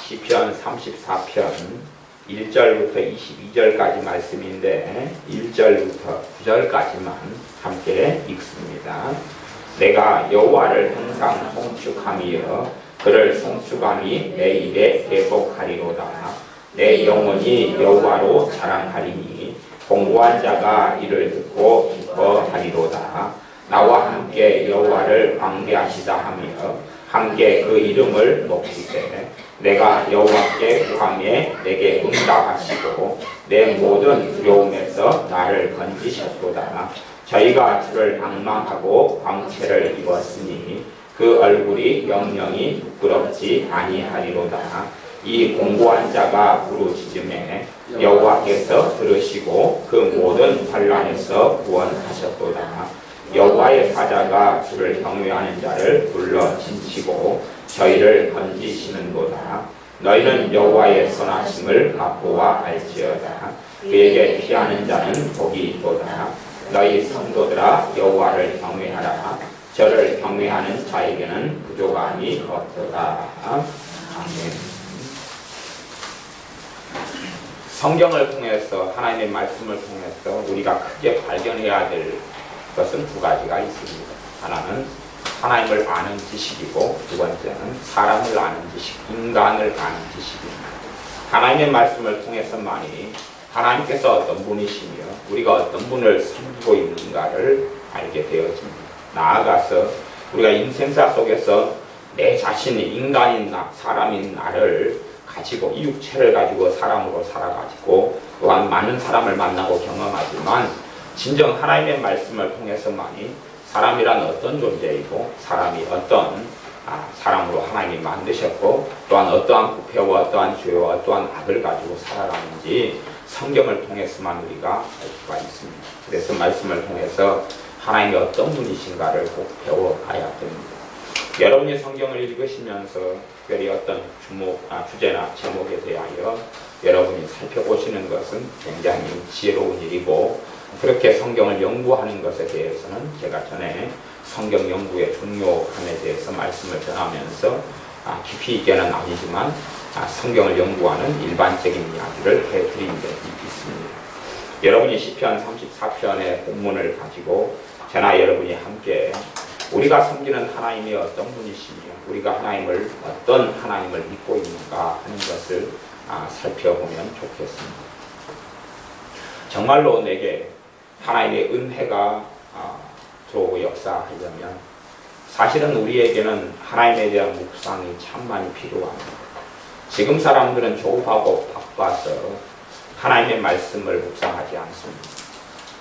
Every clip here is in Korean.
시편 34편 1절부터 22절까지 말씀인데 1절부터 9절까지만 함께 읽습니다. 내가 여호와를 항상 송축하며 그를 송축함이 내 입에 계속하리로다. 내 영혼이 여호와로 자랑하리니 공고한 자가 이를 듣고 기뻐하리로다. 나와 함께 여호와를 광대하시다 하며 함께 그 이름을 높이되 내가 여호와께 구하매 내게 응답하시고 내 모든 두려움에서 나를 건지셨도다. 저희가 주를 방망하고 광채를 입었으니 그 얼굴이 영영이 부끄럽지 아니하리로다. 이 공고한 자가 부르짖음에 여호와께서 들으시고 그 모든 환난에서 구원하셨도다. 여호와의 사자가 주를 경외하는 자를 불러 진치고 저희를 건지시는도다. 너희는 여호와의 선하심을 맛보아 알지어다. 그에게 피하는 자는 복이 있도다. 너희 성도들아 여호와를 경외하라. 저를 경외하는 자에게는 부족함이 없도다. 아멘. 성경을 통해서 하나님의 말씀을 통해서 우리가 크게 발견해야 될 것은 두 가지가 있습니다. 하나는 하나님을 아는 지식이고 두 번째는 사람을 아는 지식, 인간을 아는 지식입니다. 하나님의 말씀을 통해서만이 하나님께서 어떤 분이시며 우리가 어떤 분을 섬기고 있는가를 알게 되어집니다. 나아가서 우리가 인생사 속에서 내 자신이 인간인 나, 사람인 나를 가지고 이 육체를 가지고 사람으로 살아가지고 또한 많은 사람을 만나고 경험하지만 진정 하나님의 말씀을 통해서만이 사람이란 어떤 존재이고 사람이 어떤 사람으로 하나님이 만드셨고 또한 어떠한 부패와 어떠한 죄와 어떠한 악을 가지고 살아가는지 성경을 통해서만 우리가 알 수가 있습니다. 그래서 말씀을 통해서 하나님이 어떤 분이신가를 꼭 배워가야 됩니다. 여러분이 성경을 읽으시면서 특별히 어떤 주제나 제목에 대하여 여러분이 살펴보시는 것은 굉장히 지혜로운 일이고 그렇게 성경을 연구하는 것에 대해서는 제가 전에 성경 연구의 중요함에 대해서 말씀을 전하면서 깊이 있게는 아니지만 성경을 연구하는 일반적인 이야기를 해드린 적이 있습니다. 여러분이 시편 34편의 본문을 가지고 저나 여러분이 함께 우리가 섬기는 하나님이 어떤 분이시며 우리가 하나님을 어떤 하나님을 믿고 있는가 하는 것을 살펴보면 좋겠습니다. 정말로 내게 하나님의 은혜가 들어오고 역사하려면 사실은 우리에게는 하나님에 대한 묵상이 참 많이 필요합니다. 지금 사람들은 조급하고 바빠서 하나님의 말씀을 묵상하지 않습니다.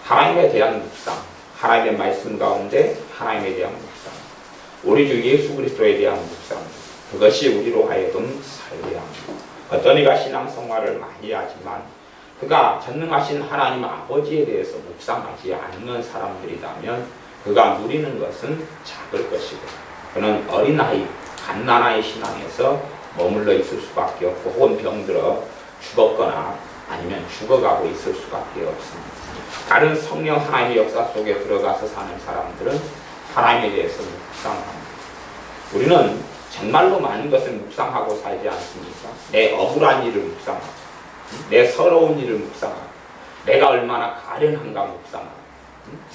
하나님에 대한 묵상, 하나님의 말씀 가운데 하나님에 대한 묵상, 우리 주 예수 그리스도에 대한 묵상, 그것이 우리로 하여금 살려야 합니다. 어떤 이가 신앙생활을 많이 하지만 그가 전능하신 하나님 아버지에 대해서 묵상하지 않는 사람들이라면 그가 누리는 것은 작을 것이고 그는 어린아이, 갓난아이 신앙에서 머물러 있을 수밖에 없고 혹은 병들어 죽었거나 아니면 죽어가고 있을 수밖에 없습니다. 다른 성령 하나님의 역사 속에 들어가서 사는 사람들은 하나님에 대해서 묵상합니다. 우리는 정말로 많은 것을 묵상하고 살지 않습니까? 내 억울한 일을 묵상하고 내 서러운 일을 묵상하고 내가 얼마나 가련한가 묵상하고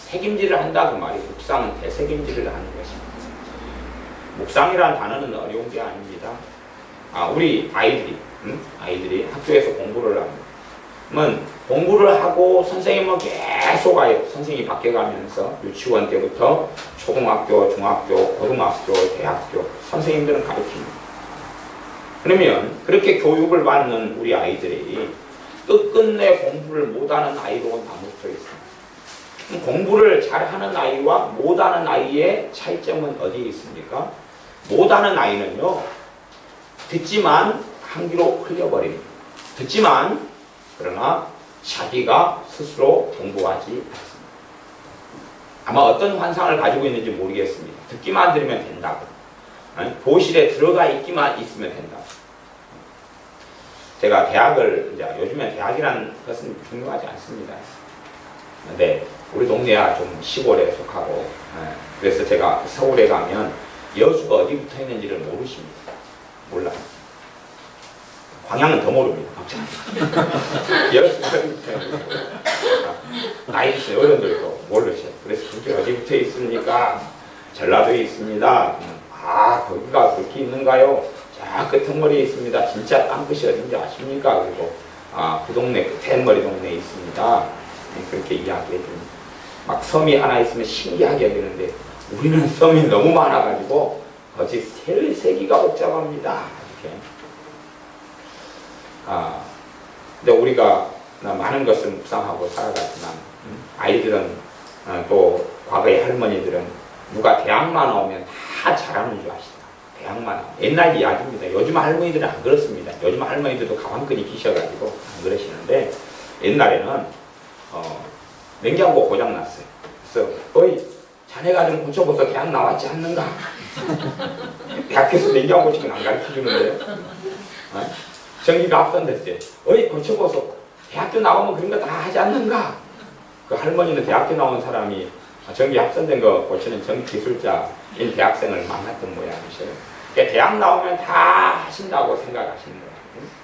책임질을 한다고 말이에요. 묵상은 대책임질을 하는 것입니다. 묵상이라는 단어는 어려운 게 아닙니다. 우리 아이들이 학교에서 공부를 합니다. 그러면 공부를 하고 선생님은 계속 와요. 선생님이 바뀌어가면서 유치원 때부터 초등학교, 중학교, 고등학교, 대학교 선생님들은 가르칩니다. 그러면 그렇게 교육을 받는 우리 아이들이 끝끝내 공부를 못하는 아이로 나눠져 있습니다. 공부를 잘하는 아이와 못하는 아이의 차이점은 어디에 있습니까? 못하는 아이는요, 듣지만 한 귀로 흘려버립니다. 듣지만 그러나 자기가 스스로 공부하지 않습니다. 아마 어떤 환상을 가지고 있는지 모르겠습니다. 듣기만 들으면 된다고. 교실에 들어가 있기만 있으면 된다고. 제가 대학을, 요즘엔 대학이라는 것은 중요하지 않습니다. 근데 우리 동네야 좀 시골에 속하고, 그래서 제가 서울에 가면 여수가 어디 붙어 있는지를 모르십니다. 몰라요. 방향은 더 모릅니다. 나이 드신 어른들도 모르셔요. 그래서 그게 어디부터 있습니까? 전라도에 있습니다. 거기가 그렇게 있는가요? 자, 끝머리에 있습니다. 진짜 땅끝이 어딘지 아십니까? 그리고 그 동네 끝머리 동네에 있습니다. 그렇게 이야기해줍니다. 막 섬이 하나 있으면 신기하게 여기는데 우리는 섬이 너무 많아가지고 거짓 세기가 복잡합니다. 이렇게. 근데 우리가 많은 것을 묵상하고 살아갔지만 아이들은 또 과거의 할머니들은 누가 대학만 나오면 다 잘하는 줄 아시죠? 대학만 나오면. 옛날 이야기입니다. 요즘 할머니들은 안 그렇습니다. 요즘 할머니들도 가만히 계셔가지고 안 그러시는데 옛날에는 냉장고 고장났어요. 그래서 어이 자네가 좀 고쳐봐서 대학 나왔지 않는가? 대학에서 냉장고 고치면 안 가르쳐주는데요. 전기가 앞선됐어요. 어이 고쳐봐서 대학교 나오면 그런 거 다 하지 않는가? 그 할머니는 대학교 나온 사람이 전기 합선된 거 고치는 전기기술자인 대학생을 만났던 모양이셔요. 그러니까 대학 나오면 다 하신다고 생각하시는 거예요.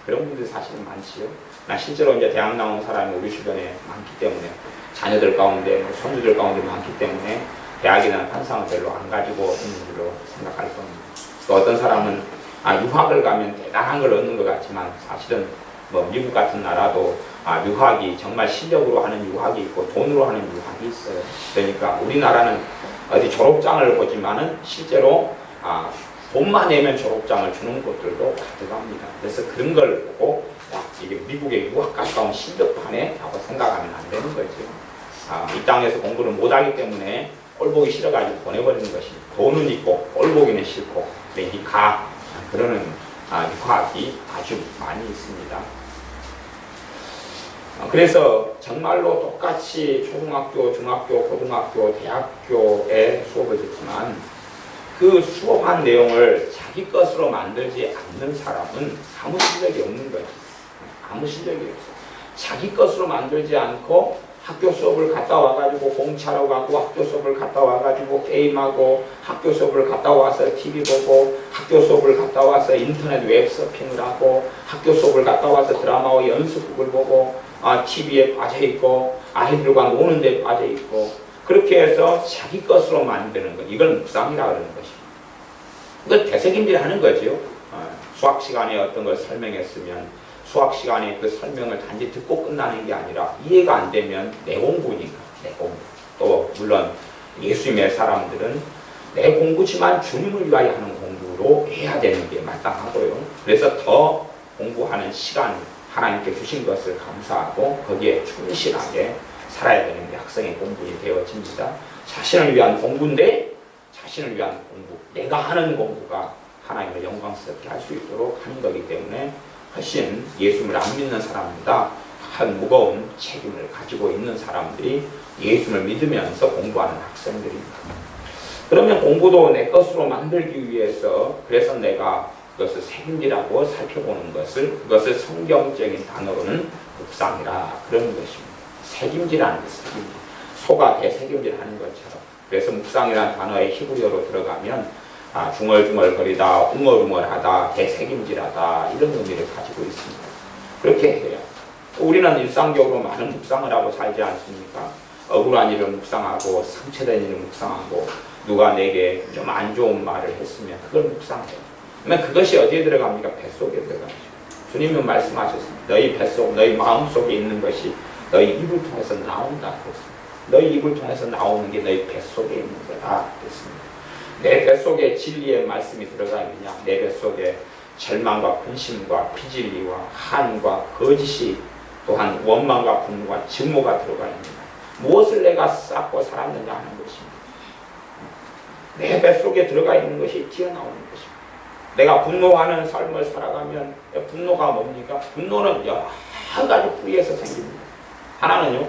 그런 분들이 사실은 많지요. 나 실제로 이제 대학 나온 사람이 우리 주변에 많기 때문에 자녀들 가운데 손주들 가운데 많기 때문에 대학이라는 환상을 별로 안 가지고 있는 줄로 생각할 겁니다. 또 어떤 사람은 유학을 가면 대단한 걸 얻는 것 같지만 사실은 뭐 미국 같은 나라도 유학이 정말 실력으로 하는 유학이 있고 돈으로 하는 유학이 있어요. 그러니까 우리나라는 어디 졸업장을 보지만은 실제로 돈만 내면 졸업장을 주는 곳들도 가득합니다. 그래서 그런 걸 보고 이게 미국의 유학 가까운 실력파네 라고 생각하면 안 되는 거죠. 이 땅에서 공부를 못하기 때문에 꼴보기 싫어가지고 보내버리는 것이 돈은 있고 꼴보기는 싫고 그러니까 그러는 유학이 아주 많이 있습니다. 그래서 정말로 똑같이 초등학교, 중학교, 고등학교, 대학교에 수업을 듣지만 그 수업한 내용을 자기 것으로 만들지 않는 사람은 아무 실력이 없는 거예요. 아무 실력이 없어요. 자기 것으로 만들지 않고 학교 수업을 갔다 와가지고 공차로 가고 학교 수업을 갔다 와가지고 게임하고 학교 수업을 갔다 와서 TV 보고 학교 수업을 갔다 와서 인터넷 웹서핑을 하고 학교 수업을 갔다 와서 드라마와 연습극을 보고 TV에 빠져있고 아이들과 노는 데 빠져있고 그렇게 해서 자기 것으로 만드는 것 이걸 묵상이라고 하는 것입니다. 이걸 되새김질 하는 거죠. 수학 시간에 어떤 걸 설명했으면 수학 시간에 그 설명을 단지 듣고 끝나는 게 아니라 이해가 안 되면 내 공부니까 내 공부. 또 물론 예수님의 사람들은 내 공부지만 주님을 위하여 하는 공부로 해야 되는 게 마땅하고요. 그래서 더 공부하는 시간 하나님께 주신 것을 감사하고 거기에 충실하게 살아야 되는 게 학생의 공부이 되어집니다. 자신을 위한 공부인데 자신을 위한 공부, 내가 하는 공부가 하나님을 영광스럽게 할 수 있도록 하는 거기 때문에 훨씬 예수님을 안 믿는 사람보다 큰 무거운 책임을 가지고 있는 사람들이 예수님을 믿으면서 공부하는 학생들입니다. 그러면 공부도 내 것으로 만들기 위해서 그래서 내가 그것을 책임지라고 살펴보는 그것을 성경적인 단어로는 묵상이라 그러는 것입니다. 책임지라는 것은 책임질. 소가 대책임질하는 것처럼. 그래서 묵상이라는 단어의 히브리어로 들어가면 중얼중얼거리다, 웅얼웅얼하다, 대책임질하다 이런 의미를 가지고 있습니다. 그렇게 해요. 우리는 일상적으로 많은 묵상을 하고 살지 않습니까? 억울한 일을 묵상하고 상처된 일을 묵상하고 누가 내게 좀 안 좋은 말을 했으면 그걸 묵상해요. 그러면 그것이 어디에 들어갑니까? 뱃속에 들어가죠. 주님은 말씀하셨습니다. 너희 뱃속, 너희 마음속에 있는 것이 너희 입을 통해서 나온다 그랬습니다. 너희 입을 통해서 나오는 게 너희 뱃속에 있는 거다 그랬습니다. 내 뱃속에 진리의 말씀이 들어가 있느냐? 내 뱃속에 절망과 근심과 비진리와 한과 거짓이 또한 원망과 분노와 증오가 들어가 있느냐? 무엇을 내가 쌓고 살았느냐 하는 것입니다. 내 뱃속에 들어가 있는 것이 튀어나오는 것입니다. 내가 분노하는 삶을 살아가면 분노가 뭡니까? 분노는 여러 가지 뿌리에서 생깁니다. 하나는요.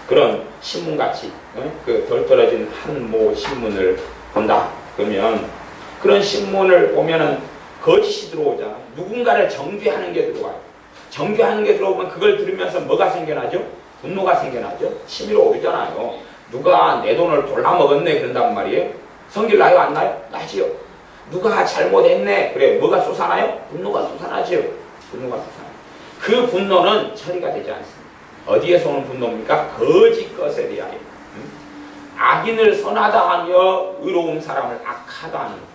그런 신문같이 그 덜 떨어진 한 모 신문을 본다. 그러면 그런 신문을 보면은 거짓이 들어오잖아. 누군가를 정죄하는 게 들어와요. 정죄하는 게 들어오면 그걸 들으면서 뭐가 생겨나죠? 분노가 생겨나죠. 치밀어 오르잖아요. 누가 내 돈을 돌아먹었네 그런단 말이에요. 성질 나요 안 나요? 나지요. 누가 잘못했네. 그래 뭐가 솟아나요? 분노가 솟아나지요. 그 분노는 처리가 되지 않습니다. 어디에서 오는 분노입니까? 거짓 것에 대하여. 악인을 선하다 하며 의로운 사람을 악하다 하는 분노.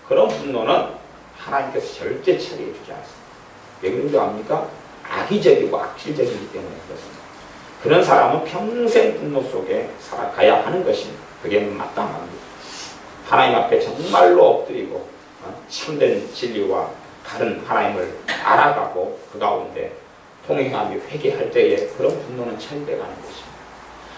그런 분노는 하나님께서 절대 처리해 주지 않습니다. 왜 그런 줄 압니까? 악의적이고 악질적이기 때문에 그렇습니다. 그런 사람은 평생 분노 속에 살아가야 하는 것입니다. 그게 마땅합니다. 하나님 앞에 정말로 엎드리고 참된 진리와 다른 하나님을 알아가고 그 가운데 통행하며 회개할 때에 그런 분노는 처리되어 가는 것입니다.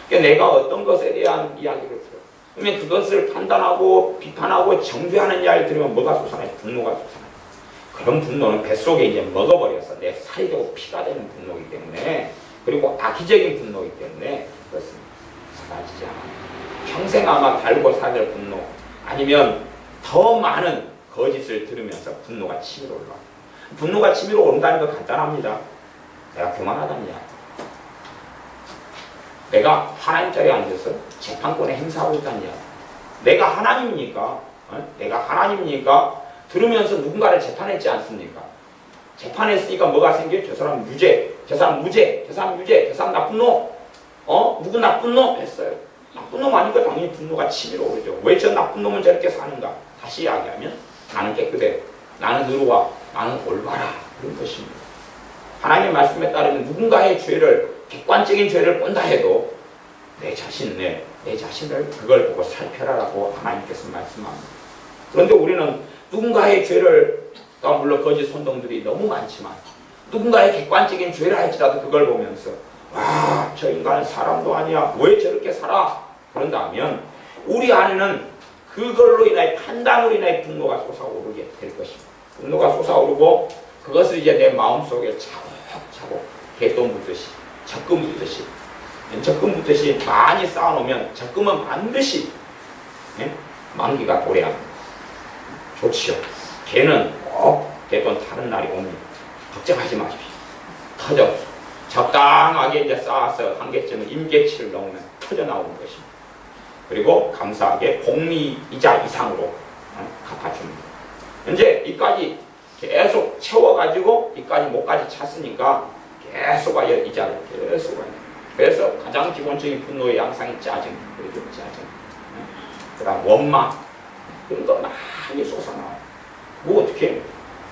그러니까 내가 어떤 것에 대한 이야기를 들어요. 그러면 그것을 판단하고 비판하고 정죄하는 이야기를 들으면 뭐가 솟아나요? 분노가 솟아나요. 그런 분노는 뱃속에 이제 먹어버려서 내 살이 되고 피가 되는 분노이기 때문에, 그리고 악의적인 분노이기 때문에 그렇습니다. 사라지지 않아요. 평생 아마 달고 살될 분노, 아니면 더 많은 거짓을 들으면서 분노가 치밀어 올라와요. 분노가 치밀어 오른다는 거 간단합니다. 내가 교만하다는 이야기. 내가 하나님 자리에 앉아서 재판권에 행사하고 있다는 이야기. 내가 하나님이니까, 내가 하나님이니까 들으면서 누군가를 재판했지 않습니까? 재판했으니까 뭐가 생겨요? 저 사람 유죄, 저 사람 무죄, 저 사람 유죄, 저 사람 나쁜 놈, 누구 나쁜 놈 했어요. 나쁜 놈 아니까 당연히 분노가 치밀어 오르죠. 왜 저 나쁜 놈은 저렇게 사는가? 다시 이야기하면 나는 깨끗해, 나는 의로워, 나는 올바라, 그런 것입니다. 하나님의 말씀에 따르면 누군가의 죄를, 객관적인 죄를 본다 해도 내 자신을 그걸 보고 살펴라라고 하나님께서 말씀합니다. 그런데 우리는 누군가의 죄를, 물론 거짓 선동들이 너무 많지만 누군가의 객관적인 죄를 할지라도 그걸 보면서 와, 저 인간은 사람도 아니야, 왜 저렇게 살아? 그런다면 우리 안에는 그걸로 인하여, 판단으로 인하여 분노가 솟아오르게 될 것입니다. 분노가 솟아오르고 그것을 이제 내 마음속에 차곡차곡 개똥 붙듯이, 적금 붙듯이 많이 쌓아놓으면 적금은 반드시 만기가 도래합니다. 좋지요. 개는 꼭 개똥 타는 날이 옵니다. 걱정하지 마십시오. 터져 적당하게 이제 쌓아서 한계쯤은 임계치를 넘으면 터져 나오는 것입니다. 그리고 감사하게 복리이자 이상으로 갚아줍니다. 이제 이까지 계속 채워가지고 이까지 목까지 찼으니까 계속 와요. 이자를 계속 와요. 그래서 가장 기본적인 분노의 양상이 짜증, 그리고 짜증, 그 다음 원망, 그런 거 많이 쏟아나와요. 뭐 어떻게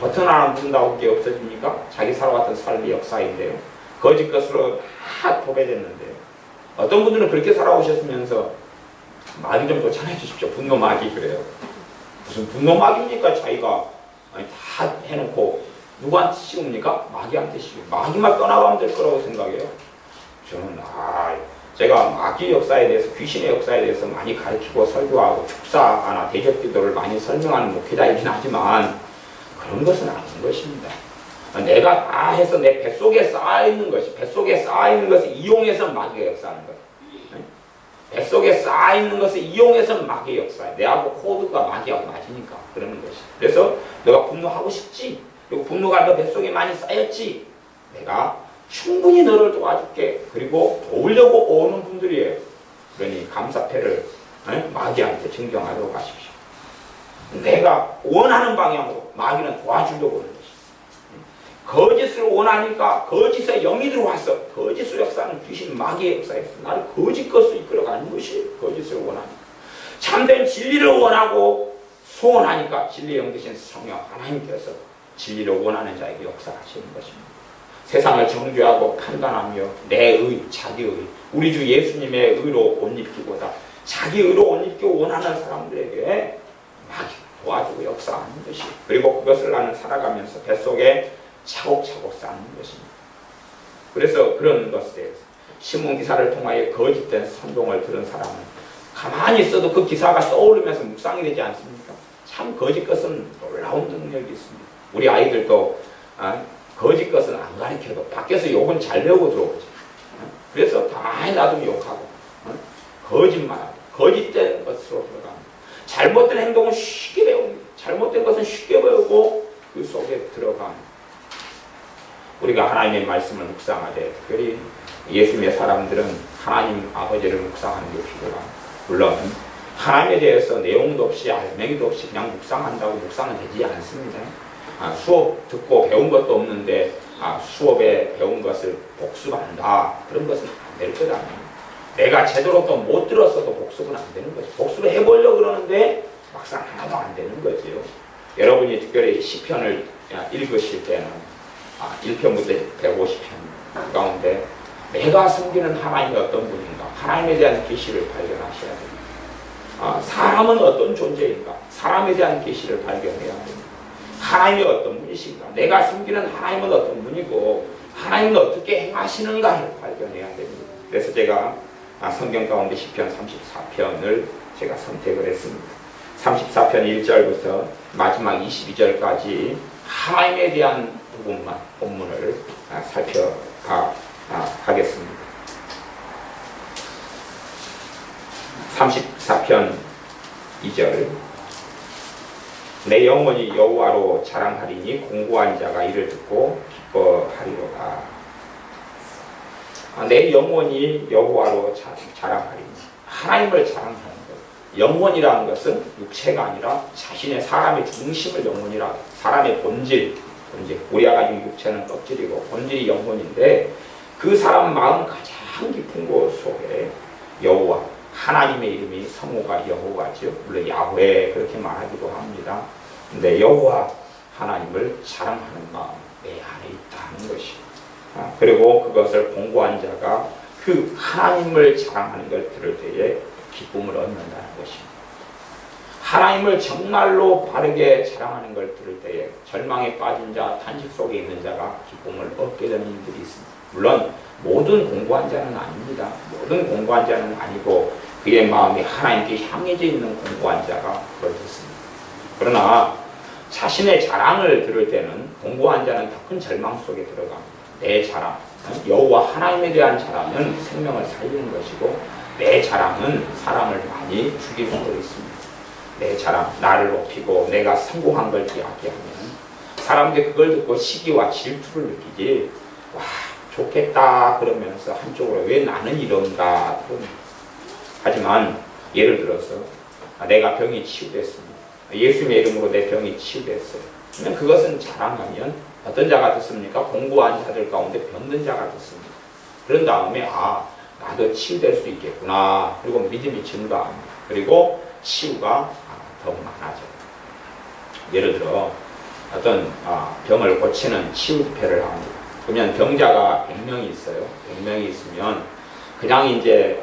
버튼 하나 누른다고 그게 없어집니까? 자기 살아왔던 삶의 역사인데요. 거짓 것으로 다 도배됐는데요. 어떤 분들은 그렇게 살아오셨으면서 마귀 좀 쫓아내 주십시오. 분노마귀 그래요. 무슨 분노마귀입니까? 자기가 다 해놓고 누구한테 씌웁니까? 마귀한테 씌우고 마귀만 떠나가면 될 거라고 생각해요. 저는 제가 마귀 역사에 대해서, 귀신의 역사에 대해서 많이 가르치고 설교하고 축사나 대접기도를 많이 설명하는 목회자이긴 하지만 그런 것은 아닌 것입니다. 내가 다 해서 내 뱃속에 쌓아있는 것이, 뱃속에 쌓아있는 것을 이용해서 마귀가 역사하는 거예요. 뱃속에 쌓아있는 것을 이용해서 마귀의 역사예요. 내하고 코드가 마귀하고 맞으니까 그러는 것이. 그래서 너가 분노하고 싶지? 그리고 분노가 너 뱃속에 많이 쌓였지? 내가 충분히 너를 도와줄게. 그리고 도우려고 오는 분들이에요. 그러니 감사패를 마귀한테 증정하도록 하십시오. 내가 원하는 방향으로 마귀는 도와주려고 하는 것이. 거짓을 원하니까 거짓의 영이 들어와서 거짓을 역사하는 귀신 마귀의 역사에서 나를 거짓 것으로 이끌어가는 것이 거짓을 원하니까. 참된 진리를 원하고 소원하니까 진리의 영 되신 성령 하나님께서 진리를 원하는 자에게 역사하시는 것입니다. 세상을 정죄하고 판단하며 내 의, 자기 의, 우리 주 예수님의 의로 옷 입기보다 자기 의로 옷 입기 원하는 사람들에게 마귀 도와주고 역사하는 것이, 그리고 그것을 나는 살아가면서 뱃속에 차곡차곡 쌓는 것입니다. 그래서 그런 것에 대해서 신문기사를 통하여 거짓된 선동을 들은 사람은 가만히 있어도 그 기사가 떠오르면서 묵상이 되지 않습니까? 참 거짓 것은 놀라운 능력이 있습니다. 우리 아이들도 거짓 것은 안 가르쳐도 밖에서 욕은 잘 배우고 들어오죠. 그래서 가만히 놔두면 욕하고 거짓말하고 거짓된 것으로 들어갑니다. 잘못된 행동은 쉽게 배웁니다. 잘못된 것은 쉽게 배우고 그 속에 들어갑니다. 우리가 하나님의 말씀을 묵상하되, 특별히 예수님의 사람들은 하나님 아버지를 묵상하는 게 필요합니다. 물론 하나님에 대해서 내용도 없이 알맹이도 없이 그냥 묵상한다고 묵상은 되지 않습니다. 수업 듣고 배운 것도 없는데 수업에 배운 것을 복습한다. 그런 것은 안 될 거다. 내가 제대로 또 못 들었어도 복습은 안 되는 거지. 복습을 해보려고 그러는데 막상 하나도 안 되는 거지요. 여러분이 특별히 시편을 읽으실 때는 1편부터 150편 가운데 내가 섬기는 하나님이 어떤 분인가, 하나님에 대한 계시를 발견하셔야 됩니다. 사람은 어떤 존재인가, 사람에 대한 계시를 발견해야 됩니다. 하나님이 어떤 분이신가, 내가 섬기는 하나님은 어떤 분이고 하나님은 어떻게 행하시는가를 발견해야 됩니다. 그래서 제가 성경 가운데 시편 34편을 제가 선택을 했습니다. 34편 1절부터 마지막 22절까지 하나님에 대한 부분만 본문을 살펴가겠습니다. 34편 2절 내 영혼이 여호와로 자랑하리니 공고한 자가 이를 듣고 기뻐하리로다. 내 영혼이 여호와로 자랑하리니 하나님을 자랑하는 것. 영혼이라는 것은 육체가 아니라 자신의 사람의 중심을 영혼이라, 사람의 본질. 우리가 가진 육체는 껍질이고 본질이 영혼인데 그 사람 마음 가장 깊은 곳 속에 여호와, 하나님의 이름이 성호가 여호와죠. 물론 야훼 그렇게 말하기도 합니다. 근데 여호와 하나님을 자랑하는 마음 내 안에 있다는 것이고, 그리고 그것을 공고한 자가 그 하나님을 자랑하는 걸 들을 때에 기쁨을 얻는다는 것입니다. 하나님을 정말로 바르게 자랑하는 걸 들을 때에 절망에 빠진 자, 탄식 속에 있는 자가 기쁨을 얻게 되는 일들이 있습니다. 물론 모든 공고한 자는 아닙니다. 모든 공고한 자는 아니고 그의 마음이 하나님께 향해져 있는 공고한 자가 그렇습니다. 그러나 자신의 자랑을 들을 때는 공고한 자는 더 큰 절망 속에 들어갑니다. 내 자랑, 여호와 하나님에 대한 자랑은 생명을 살리는 것이고 내 자랑은 사람을 많이 죽일 수도 있습니다. 내 자랑, 나를 높이고 내가 성공한 걸 이야기하면 사람들이 그걸 듣고 시기와 질투를 느끼지, 와 좋겠다 그러면서 한쪽으로 왜 나는 이런가. 하지만 예를 들어서 내가 병이 치유됐습니다. 예수님의 이름으로 내 병이 치유됐어요. 그러면 그것은 자랑하면 어떤 자가 듣습니까? 공고한 자들 가운데 병든 자가 듣습니다. 그런 다음에 나도 치유될 수 있겠구나. 그리고 믿음이 증가합니다. 그리고 치유가 더 많아져요. 예를 들어 어떤 병을 고치는 치유패를 합니다. 그러면 병자가 100명이 있어요. 100명이 있으면 그냥 이제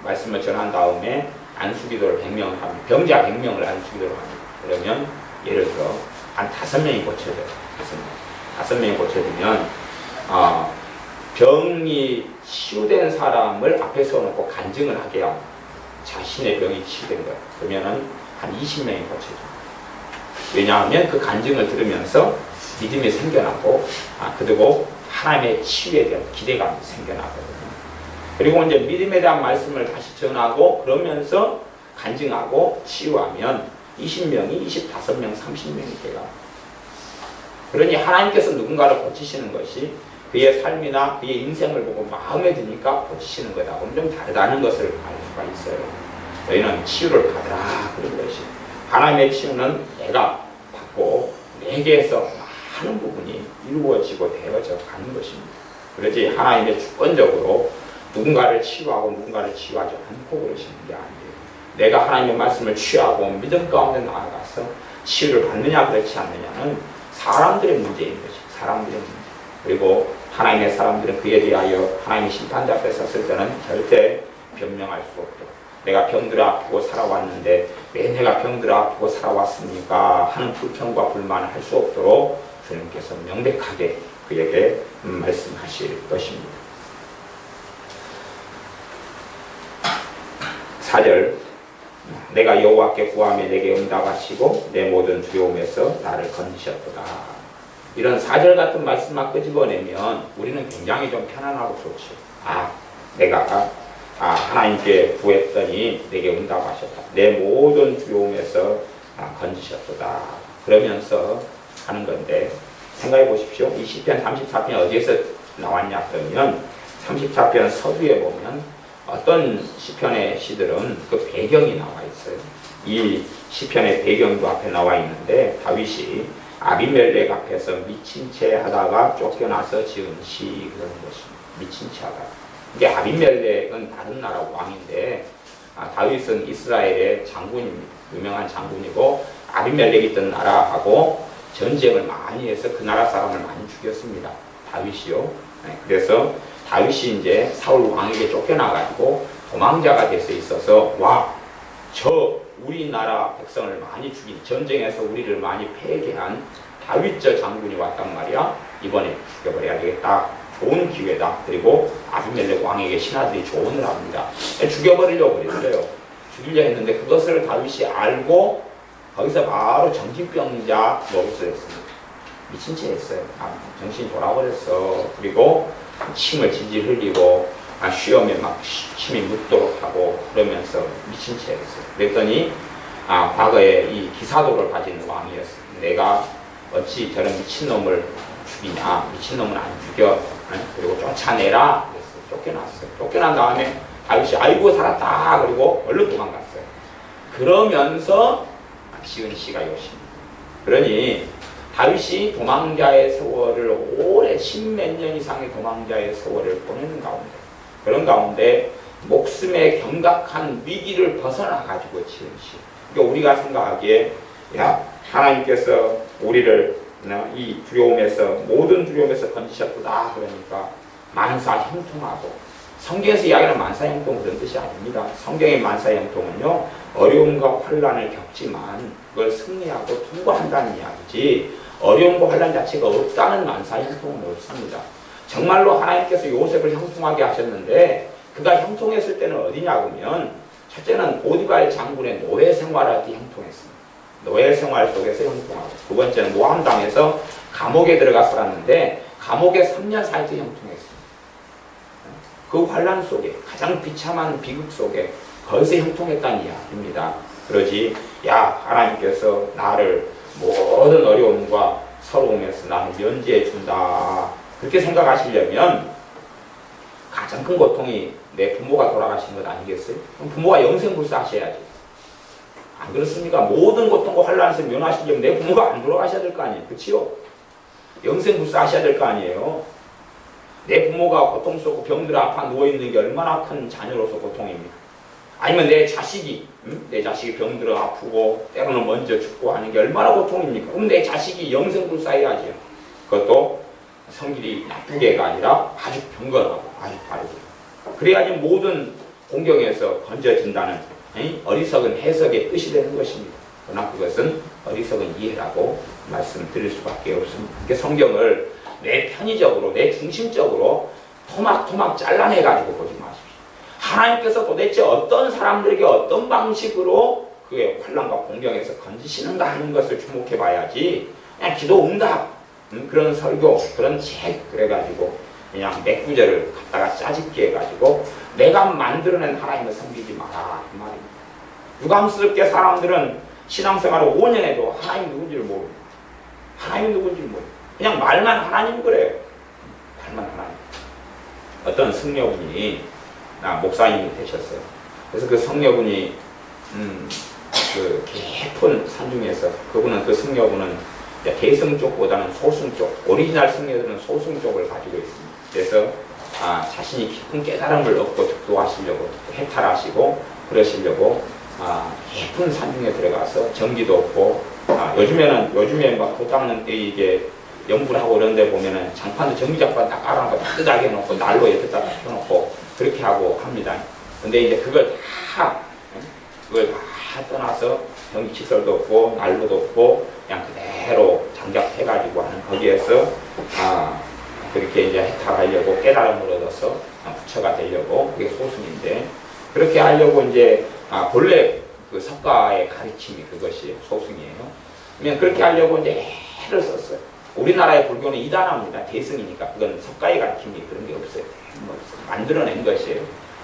말씀을 전한 다음에 안수기도를 100명을 합니다. 병자 100명을 안수기도를 합니다. 그러면 예를 들어 한 5명이 고쳐져요. 5명이 고쳐지면 병이 치유된 사람을 앞에 서놓고 간증을 하게 합니다. 자신의 병이 치유된 거예요. 그러면은 한 20명이 고쳐져요. 왜냐하면 그 간증을 들으면서 믿음이 생겨나고 그리고 하나님의 치유에 대한 기대감이 생겨나거든요. 그리고 이제 믿음에 대한 말씀을 다시 전하고 그러면서 간증하고 치유하면 20명이 25명, 30명이 돼요. 그러니 하나님께서 누군가를 고치시는 것이 그의 삶이나 그의 인생을 보고 마음에 드니까 고치시는 거다. 그럼 좀 다르다는 것을 알 수가 있어요. 너희는 치유를 받으라 그런 것이. 하나님의 치유는 내가 받고 내게서 많은 부분이 이루어지고 되어져 가는 것입니다. 그렇지 하나님의 주권적으로 누군가를 치유하고 누군가를 치유하지 않고 그러시는 게 아니에요. 내가 하나님의 말씀을 취하고 믿음 가운데 나아가서 치유를 받느냐 그렇지 않느냐는 사람들의 문제인 것입니다. 사람들의 문제. 그리고 하나님의 사람들은 그에 대하여 하나님의 심판대 앞에 섰을 때는 절대 변명할 수 없도록 내가 병들어 아프고 살아왔는데 왜 내가 병들어 아프고 살아왔습니까? 하는 불평과 불만을 할 수 없도록 주님께서 명백하게 그에게 말씀하실 것입니다. 4절 내가 여호와께 구하며 내게 응답하시고 내 모든 두려움에서 나를 건지셨도다. 이런 4절 같은 말씀만 끄집어내면 우리는 굉장히 좀 편안하고 좋죠. 내가 하나님께 구했더니 내게 응답하셨다. 내 모든 두려움에서 건지셨도다. 그러면서 하는 건데 생각해 보십시오. 이 시편 34편이 어디에서 나왔냐 그러면 34편 서두에 보면 어떤 시편의 시들은 그 배경이 나와 있어요. 이 시편의 배경도 앞에 나와 있는데 다윗이 아비멜렉 앞에서 미친 채 하다가 쫓겨나서 지은 시 그런 것입니다. 미친 채 하다가. 이게 아비멜렉은 다른 나라 왕인데 다윗은 이스라엘의 장군입니다. 유명한 장군이고 아비멜렉이 있던 나라하고 전쟁을 많이 해서 그 나라 사람을 많이 죽였습니다. 다윗이요. 그래서 다윗이 이제 사울 왕에게 쫓겨나가지고 도망자가 돼서 있어서 저 우리나라 백성을 많이 죽인 전쟁에서 우리를 많이 패배한 다윗 저 장군이 왔단 말이야. 이번에 죽여버려야 되겠다. 좋은 기회다. 그리고 아비멜렉 왕에게 신하들이 조언을 합니다. 죽여버리려고 그랬어요. 죽이려 했는데 그것을 다윗이 알고 거기서 바로 정신병자 노릇을 했습니다. 미친 채 했어요. 정신이 돌아버렸어. 그리고 침을 질질 흘리고 쉬엄에 막 침이 묻도록 하고 그러면서 미친 채 했어요. 그랬더니 과거에 이 기사도를 가진 왕이었어요. 내가 어찌 저런 미친놈을 죽이냐. 미친놈은 안 죽여. 그리고 쫓아내라. 그래서 쫓겨났어요. 쫓겨난 다음에 다윗이 아이고 살았다. 그리고 얼른 도망갔어요. 그러면서 지은 시가 이것입니다. 그러니 다윗이 도망자의 세월을 오래 십몇 년 이상의 도망자의 세월을 보내는 가운데 그런 가운데 목숨에 경각한 위기를 벗어나가지고 지은 시. 그러니까 우리가 생각하기에 하나님께서 우리를 이 두려움에서 모든 두려움에서 건지셨구나 그러니까 만사형통하고 성경에서 이야기하는 만사형통 그런 뜻이 아닙니다. 성경의 만사형통은요 어려움과 환난을 겪지만 그걸 승리하고 통과한다는 이야기지 어려움과 환난 자체가 없다는 만사형통은 없습니다. 정말로 하나님께서 요셉을 형통하게 하셨는데 그가 형통했을 때는 어디냐면 첫째는 보디발 장군의 노예 생활할 때 형통했습니다. 노예 생활 속에서 형통하고 두 번째는 모함당해서 감옥에 들어가 살았는데 감옥에 3년 살 때 형통했습니다. 그 환난 속에 가장 비참한 비극 속에 거기서 형통했다는 이야기입니다. 그러지 하나님께서 나를 모든 어려움과 서러움에서 나를 면제해 준다 그렇게 생각하시려면 가장 큰 고통이 내 부모가 돌아가신 것 아니겠어요? 그럼 부모가 영생불사하셔야지. 안 그렇습니까? 모든 고통과 환난에서 면하시려면 내 부모가 안 돌아가셔야 될 거 아니에요. 그렇지요? 영생불사하셔야 될 거 아니에요. 내 부모가 고통스럽고 병들어 아파 누워있는 게 얼마나 큰 자녀로서 고통입니까? 아니면 내 자식이 병들어 아프고 때로는 먼저 죽고 하는 게 얼마나 고통입니까? 그럼 내 자식이 영생불사해야죠. 그것도 성질이 나쁘게가 아니라 아주 경건하고 아주 바르게. 그래야지 모든 공경에서 건져진다는 어리석은 해석의 뜻이 되는 것입니다. 그러나 그것은 어리석은 이해라고 말씀드릴 수밖에 없습니다. 성경을 내 편의적으로 내 중심적으로 토막토막 잘라내가지고 보지 마십시오. 하나님께서 도대체 어떤 사람들에게 어떤 방식으로 그의 환난과 공경에서 건지시는가 하는 것을 주목해 봐야지 그냥 기도 응답 그런 설교 그런 책 그래가지고 그냥 몇 구절을 갖다가 짜집게 해가지고 내가 만들어낸 하나님을 섬기지 마라 그 말입니다. 유감스럽게 사람들은 신앙생활을 5년 해도 하나님 누군지를 모릅니다. 하나님 누군지를 모릅니다. 그냥 말만 하나님 그래요. 말만 하나님. 어떤 성녀분이 목사님이 되셨어요. 그래서 그 성녀분이 그 깊은 산중에서 그분은 그 성녀분은 대승 쪽보다는 소승 쪽 오리지널 성녀들은 소승 쪽을 가지고 있습니다. 그래서 자신이 깊은 깨달음을 얻고 득도하시려고 해탈하시고 그러시려고 깊은 산중에 들어가서 전기도 없고 요즘에 막 도 닦는 때 이게 연구를 하고 이런 데 보면은 장판도 전기장판 딱 깔아놓고 따뜻하게 해놓고 난로에 여기다 펴놓고 그렇게 하고 합니다. 근데 이제 그걸 다 떠나서 전기 시설도 없고 난로도 없고 그냥 그대로 장작해가지고 하는 거기에서 그렇게 이제 해탈하려고 깨달음을 얻어서 부처가 되려고 그게 소승인데 그렇게 하려고 이제 본래 그 석가의 가르침이 그것이 소승이에요. 그러면 그렇게 하려고 이제 해를 썼어요. 우리나라의 불교는 이단합니다. 대승이니까 그건 석가의 가르침이 그런 게 없어요. 만들어낸 것이에요.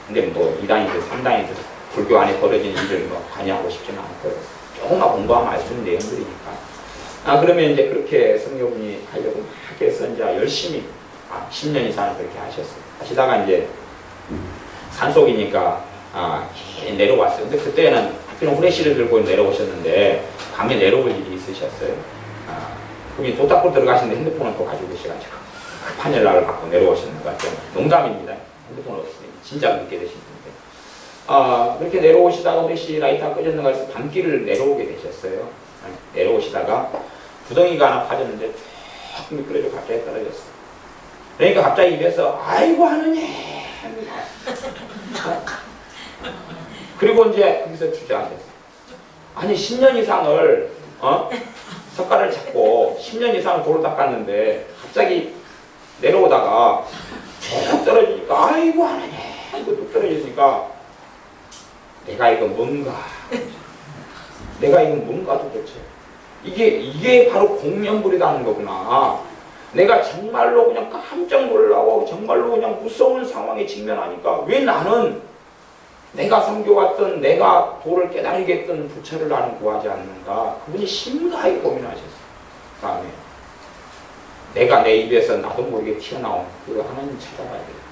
근데 뭐 이단이든 삼단이든 불교 안에 벌어진 일을 관여하고 싶지는 않고요. 조금만 공부하면 알 수 있는 내용들이니까. 그러면 이제 그렇게 성녀분이 하려고 막 해서 이제 열심히 10년 이상 그렇게 하셨어요. 하시다가 이제 산속이니까 내려왔어요. 근데 그때는 하필 후레쉬를 들고 내려오셨는데 밤에 내려올 일이 있으셨어요. 그분이 도 닦고 들어가시는데 핸드폰을 또 가지고 계셔가지고 급한 연락을 받고 내려오시는 것 같아요. 농담입니다. 핸드폰을 없으니 진짜 늦게 되시는데 그렇게 내려오시다가 혹시 라이트가 꺼졌는가 해서 밤길을 내려오게 되셨어요. 내려오시다가 구덩이가 하나 파졌는데 쭉 미끄러져 갑자기 떨어졌어요. 그러니까 갑자기 입에서 아이고 하느님 그리고 이제 거기서 주저앉았어요. 아니 10년 이상을 석가를 잡고 10년 이상을 돌을 닦았는데 갑자기 내려오다가 쭉 떨어지니까 아이고 하느님 이거 뚝 떨어지니까 내가 이거 뭔가 도대체 이게 바로 공연불이라는 거구나. 내가 정말로 그냥 깜짝 놀라고 정말로 그냥 무서운 상황에 직면하니까 왜 나는 내가 섬겨왔던 내가 도를 깨달게 했던 부처를 나는 구하지 않는가. 그분이 심각하게 고민하셨어요. 그 다음에 내가 내 입에서 나도 모르게 튀어나온 그 하나님 찾아가야 돼요.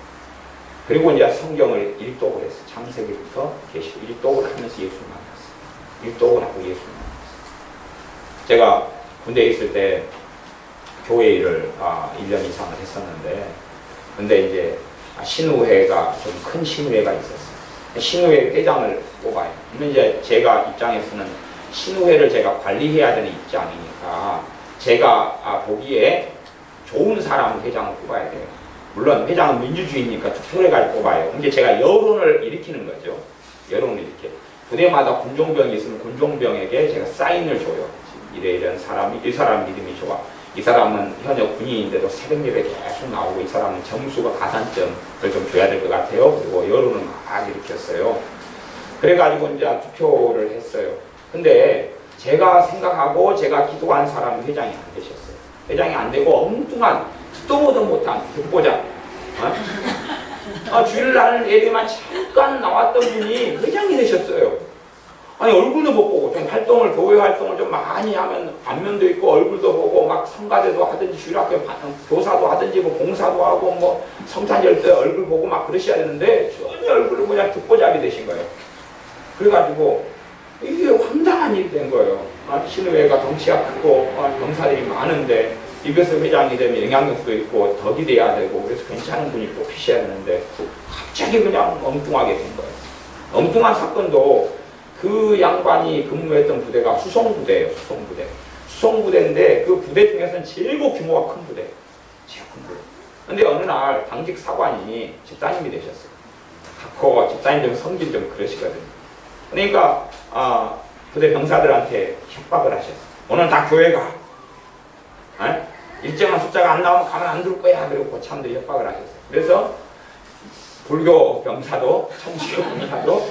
그리고 이제 성경을 일독을 했어요. 창세기부터 계시고 일독을 하면서 예수를 만났어요. 일독을 하고 예수를 만났어요. 제가 군대에 있을 때 교회 일을 1년 이상을 했었는데 근데 이제 신우회가 좀 큰 신우회가 있었어요. 신우회 회장을 뽑아요. 그러면 이제 제가 입장에서는 신우회를 제가 관리해야 되는 입장이니까 제가 보기에 좋은 사람을 회장을 뽑아야 돼요. 물론 회장은 민주주의니까 투표를 해가지고 뽑아요. 근데 제가 여론을 일으키는 거죠. 여론을 일으켜. 부대마다 군종병이 있으면 군종병에게 제가 사인을 줘요. 이런 사람이, 이 사람 믿음이 좋아. 이 사람은 현역 군인인데도 새벽 예배 계속 나오고 이 사람은 점수가 가산점을 좀 줘야 될 것 같아요. 그리고 여론을 막 일으켰어요. 그래가지고 이제 투표를 했어요. 근데 제가 생각하고 제가 기도한 사람은 회장이 안 되셨어요. 회장이 안 되고 엉뚱한 듣도 보도 못한 듣보자. 주일날 예배만 잠깐 나왔던 분이 회장이 되셨어요. 아니 얼굴도 못 보고 좀 활동을 교회 활동을 좀 많이 하면 안면도 있고 얼굴도 보고 막 성가대도 하든지 주일학교 교사도 하든지 뭐 봉사도 하고 뭐 성탄절 때 얼굴 보고 막 그러셔야 되는데 전혀 얼굴을 그냥 듣보잡이 되신 거예요. 그래가지고 이게 황당한 일이 된 거예요. 신우회가 덩치가 크고 병사들이 많은데 입에서 회장이 되면 영향력도 있고 덕이 돼야 되고 그래서 괜찮은 분이 뽑히셔야 되는데 갑자기 그냥 엉뚱하게 된 거예요. 엉뚱한 사건도 그 양반이 근무했던 부대가 수송부대예요. 수송부대인데 그 부대 중에서는 제일 규모가 큰 부대. 제일 큰 부대. 근데 어느 날 당직 사관이 집사님이 되셨어요. 갖고 집사님 좀 성질 좀 그러시거든요. 그러니까 부대 병사들한테 협박을 하셨어요. 오늘 다 교회 가. 일정한 숫자가 안 나오면 가만 안 둘 거야. 그리고 고참들 협박을 하셨어요. 그래서 불교 병사도 천주교 병사도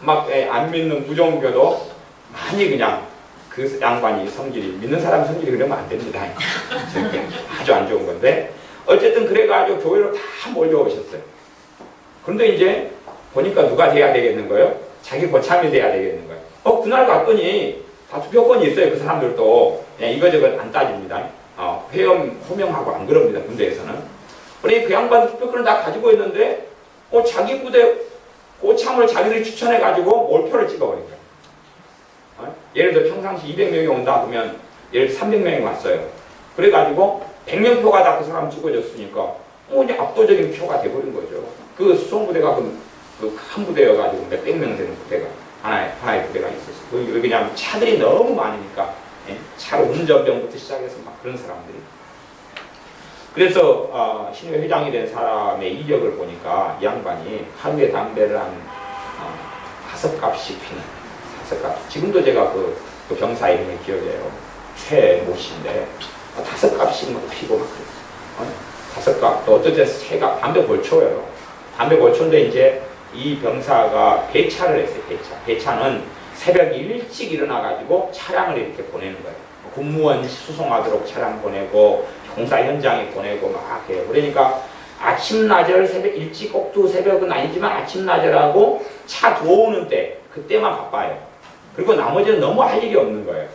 막 안 믿는 무종교도 많이 그냥 그 양반이 성질이 믿는 사람 성질이 그러면 안 됩니다. 아주 안 좋은 건데 어쨌든 그래가지고 교회로 다 몰려오셨어요. 그런데 이제 보니까 누가 돼야 되겠는 거예요? 자기 고참이 돼야 되겠는 거예요. 그날 갔더니 다 투표권이 있어요. 그 사람들도 이거저거 안 따집니다. 호명하고 안 그럽니다. 군대에서는. 그러니 그 양반 투표권을 다 가지고 있는데 자기 부대 고참을 자기들이 추천해가지고 몰표를 찍어버린 거예요. 예를 들어 평상시 200명이 온다 그러면 예를 들어 300명이 왔어요. 그래가지고 100명 표가 다 그 사람 찍어줬으니까 이제 압도적인 표가 돼버린 거죠. 그 수송부대가 그 한 부대여가지고 몇백 명 되는 부대가 하나의 부대가 있었어요. 그냥 차들이 너무 많으니까 차로 운전병부터 시작해서 막 그런 사람들이. 그래서 신우회 회장이 된 사람의 이력을 보니까 이 양반이 하루에 담배를 한 5갑씩 피는 5갑. 지금도 제가 그 병사 이름을 기억해요. 최모 씨인데 5갑씩 막 피고 막 그랬어요. 5갑. 또 어떤 때는 3갑. 담배 골초예요. 담배 골초인데 이제 이 병사가 배차를 했어요. 배차는 새벽 일찍 일어나가지고 차량을 이렇게 보내는 거예요. 군무원 수송하도록 차량 보내고 공사 현장에 보내고 막 해요. 그러니까 아침나절 새벽 일찍 꼭두 새벽은 아니지만 아침나절하고 차 들어오는 때 그때만 바빠요. 그리고 나머지는 너무 할 일이 없는 거예요.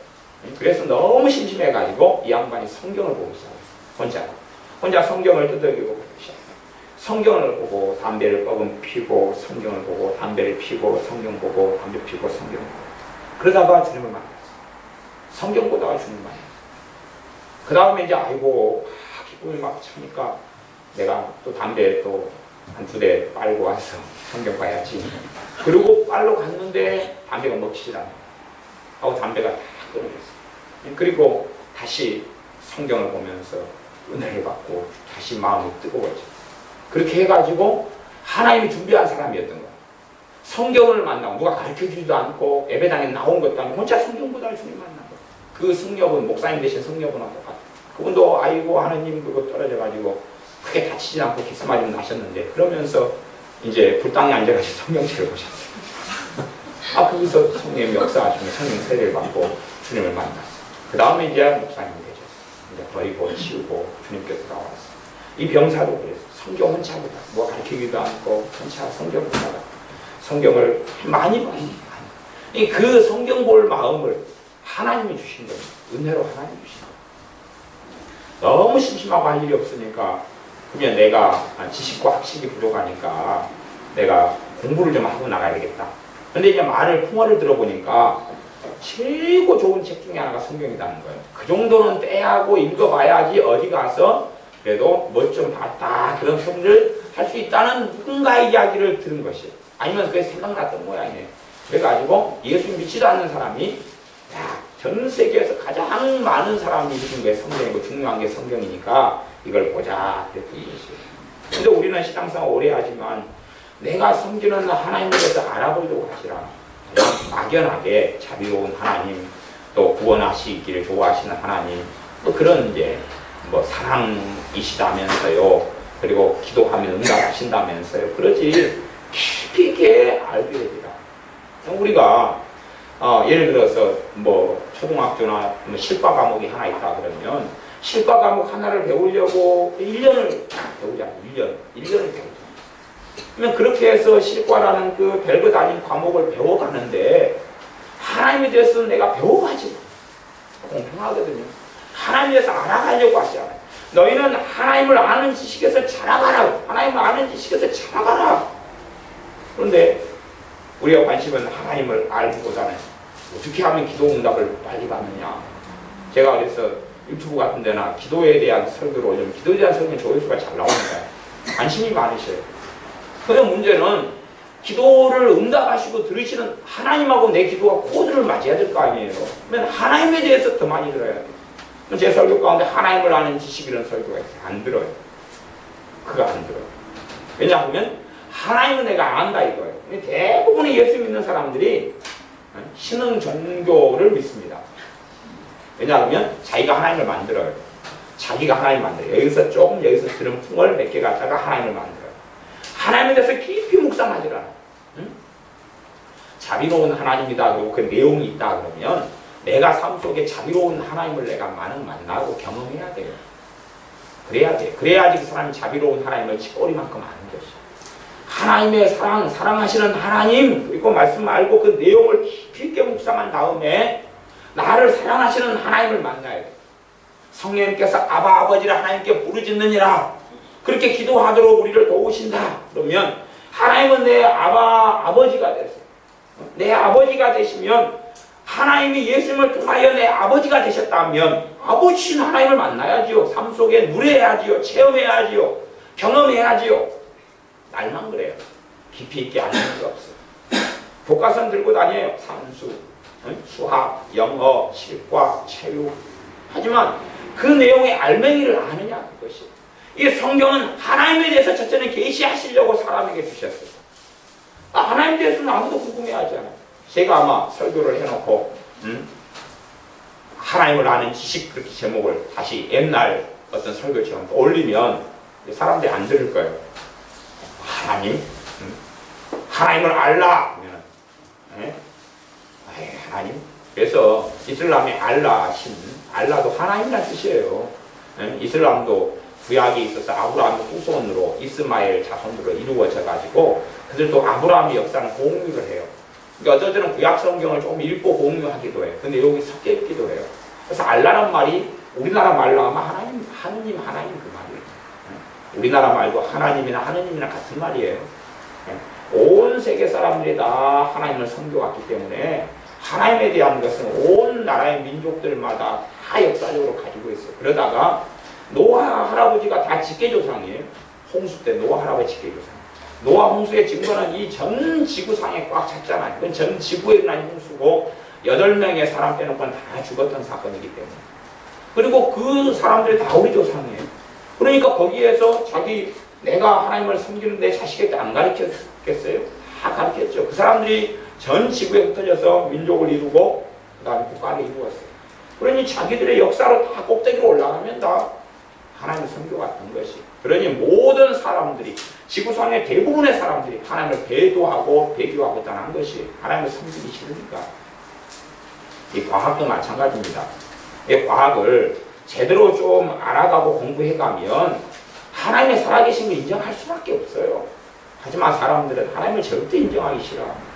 그래서 너무 심심해가지고 이 양반이 성경을 보기 시작해요. 혼자 성경을 두들기고 보기 시작해요. 성경을 보고 담배를 뻐금 피고 성경을 보고 담배를 피고 성경 보고 담배 피고 성경 보고 그러다가 주님을 만났어요. 성경 보다가 주님을 만났어요. 그 다음에 이제 아이고 기쁨이 막 차니까 내가 또 담배 또 한 2대 빨고 와서 성경 봐야지. 그리고 빨러 갔는데 담배가 먹히질 않아. 하고 담배가 다 끊어졌어. 그리고 다시 성경을 보면서 은혜를 받고 다시 마음이 뜨거워져. 그렇게 해가지고 하나님이 준비한 사람이었던 거야. 성경을 만나고 누가 가르쳐주지도 않고 예배당에 나온 것도 아니고 혼자 성경보다 주님 만난 거야. 그 승려분, 목사님 되신 승려분하고 똑같아. 그분도 아이고 하느님 그거 떨어져가지고 크게 다치지 않고 기스마좀 나셨는데 그러면서 이제 불당에 앉아가지고 성경책을 보셨어요. 거기서 성령의 역사하시면 성령 세례를 받고 주님을 만났어. 그 다음에 이제 목사님이 되셨어. 이제 버리고 치우고 주님께서 나왔어. 이 병사도 그랬어. 성경 혼자 보다. 뭐 가르치기도 않고 혼자 성경 보다가 성경을 많이. 그 성경 볼 마음을 하나님이 주신 거예요. 은혜로 하나님이 주신 거예요. 너무 심심하고 할 일이 없으니까 그러면 내가 지식과 학식이 부족하니까 내가 공부를 좀 하고 나가야 되겠다. 근데 이제 말을 풍어를 들어보니까 최고 좋은 책 중에 하나가 성경이라는 거예요. 그 정도는 떼하고 읽어봐야지 어디 가서 그래도 뭐 좀 봤다 그런 소리를 할 수 있다는 누군가의 이야기를 들은 것이 아니면 그게 생각났던 모양이에요. 그래가지고 예수 믿지도 않는 사람이 전 세계에서 가장 많은 사람이 믿은 게 성경이고 중요한 게 성경이니까 이걸 보자 그랬더니 것이에요. 근데 우리는 신앙생활 오래 하지만 내가 섬기는 하나님에 대해서 알아보려고 하시라. 그냥 막연하게 자비로운 하나님, 또 구원하시기를 좋아하시는 하나님, 또 그런 이제 뭐 사랑이시다면서요. 그리고 기도하면 응답하신다면서요. 그러지 깊이 있게 알게 됩니다. 우리가 예를 들어서 뭐 초등학교나 뭐 실과 과목이 하나 있다 그러면 실과 과목 하나를 배우려고 1년을 배우잖아요. 1년을 배우잖아요. 그러면 그렇게 해서 실과라는 그 별것 아닌 과목을 배워가는데 하나님에 대해서는 내가 배워가지 공평하거든요. 하나님에 대해서 알아가려고 하지 않아요. 너희는 하나님을 아는 지식에서 자라가라. 하나님을 아는 지식에서 자라가라. 그런데 우리가 관심은 하나님을 알기보다는 어떻게 하면 기도 응답을 빨리 받느냐. 제가 그래서 유튜브 같은 데나 기도에 대한 설교를 올리면 기도에 대한 설교는 조회수가 잘 나오니까 관심이 많으셔요. 그런데 문제는 기도를 응답하시고 들으시는 하나님하고 내 기도가 코드를 맞아야 될 거 아니에요. 그러면 하나님에 대해서 더 많이 들어야 돼요. 제 설교 가운데 하나님을 아는 지식이라는 설교가 있어요. 안 들어요. 그거 안 들어요. 왜냐하면 하나님은 내가 안다 이거예요. 대부분의 예수 믿는 사람들이 신흥 종교를 믿습니다. 왜냐하면 자기가 하나님을 만들어요. 자기가 하나님을 만들어요. 여기서 조금 여기서 들은 풍을 몇 개 갖다가 하나님을 만들어요. 하나님에 대해서 깊이 묵상하지 않아요. 응? 자비로운 하나님이다 그리고 그 내용이 있다 그러면 내가 삶 속에 자비로운 하나님을 내가 만나고 경험해야 돼요. 그래야 돼요. 그래야지 그 사람이 자비로운 하나님을 치꼬리만큼 아는 것이죠. 하나님의 사랑하시는 하나님, 그리고 말씀 알고 그 내용을 깊이 있게 묵상한 다음에 나를 사랑하시는 하나님을 만나야 돼요. 성령님께서 아바 아버지를 하나님께 부르짖느니라. 그렇게 기도하도록 우리를 도우신다. 그러면 하나님은 내 아버지가 되세요. 내 아버지가 되시면 하나님이 예수님을 통하여 내 아버지가 되셨다면 아버지신 하나님을 만나야지요. 삶 속에 누려야지요. 체험해야지요. 경험해야지요. 날만 그래요. 깊이 있게 아는 게 없어요. 교과서 들고 다녀요. 산수, 수학, 영어, 실과, 체육. 하지만 그 내용의 알맹이를 아느냐 그것이. 이 성경은 하나님에 대해서 첫째는 계시하시려고 사람에게 주셨어요. 하나님에 대해서는 아무도 궁금해하지 않아요. 제가 아마 설교를 해놓고 하나님을 아는 지식 그렇게 제목을 다시 옛날 어떤 설교처럼 올리면 사람들이 안 들을 거예요. 하나님을 알라. 하나님. 그래서 이슬람의 알라도 하나님이라는 뜻이에요. 이슬람도 구약에 있어서 아브라함의 후손으로 이스마엘 자손으로 이루어져 가지고 그들도 아브라함의 역사는 공유를 해요. 그러니까 어쩌면 구약 성경을 조금 읽고 공유하기도 해요. 근데 여기 섞여 있기도 해요. 그래서 알라란 말이 우리나라 말로 하면 하나님 그 말이에요. 우리나라 말고 하나님이나 하느님이나 같은 말이에요. 온 세계 사람들이 다 하나님을 섬겨왔기 때문에 하나님에 대한 것은 온 나라의 민족들마다 다 역사적으로 가지고 있어요. 그러다가 노아 할아버지가 다 직계조상이에요. 홍수 때 노아 할아버지 직계조상. 노아 홍수의 증거는 이 전 지구상에 꽉 찼잖아요. 그건 전 지구에 일어난 홍수고 8명의 사람 빼놓고는 다 죽었던 사건이기 때문에. 그리고 그 사람들이 다 우리 조상이에요. 그러니까 거기에서 내가 하나님을 섬기는 내 자식에게 안 가르쳤겠어요? 다 가르쳤죠. 그 사람들이 전 지구에 흩어져서 민족을 이루고 그 다음에 국가를 이루었어요. 그러니 자기들의 역사로 다 꼭대기로 올라가면 다 하나님을 섬겨왔던 것이. 그러니 모든 사람들이, 지구상의 대부분의 사람들이 하나님을 배도하고 배교하고 떠난 것이 하나님을 섬기기 싫으니까. 이 과학도 마찬가지입니다. 이 과학을 제대로 좀 알아가고 공부해가면 하나님의 살아계심을 인정할 수밖에 없어요. 하지만 사람들은 하나님을 절대 인정하기 싫어합니다.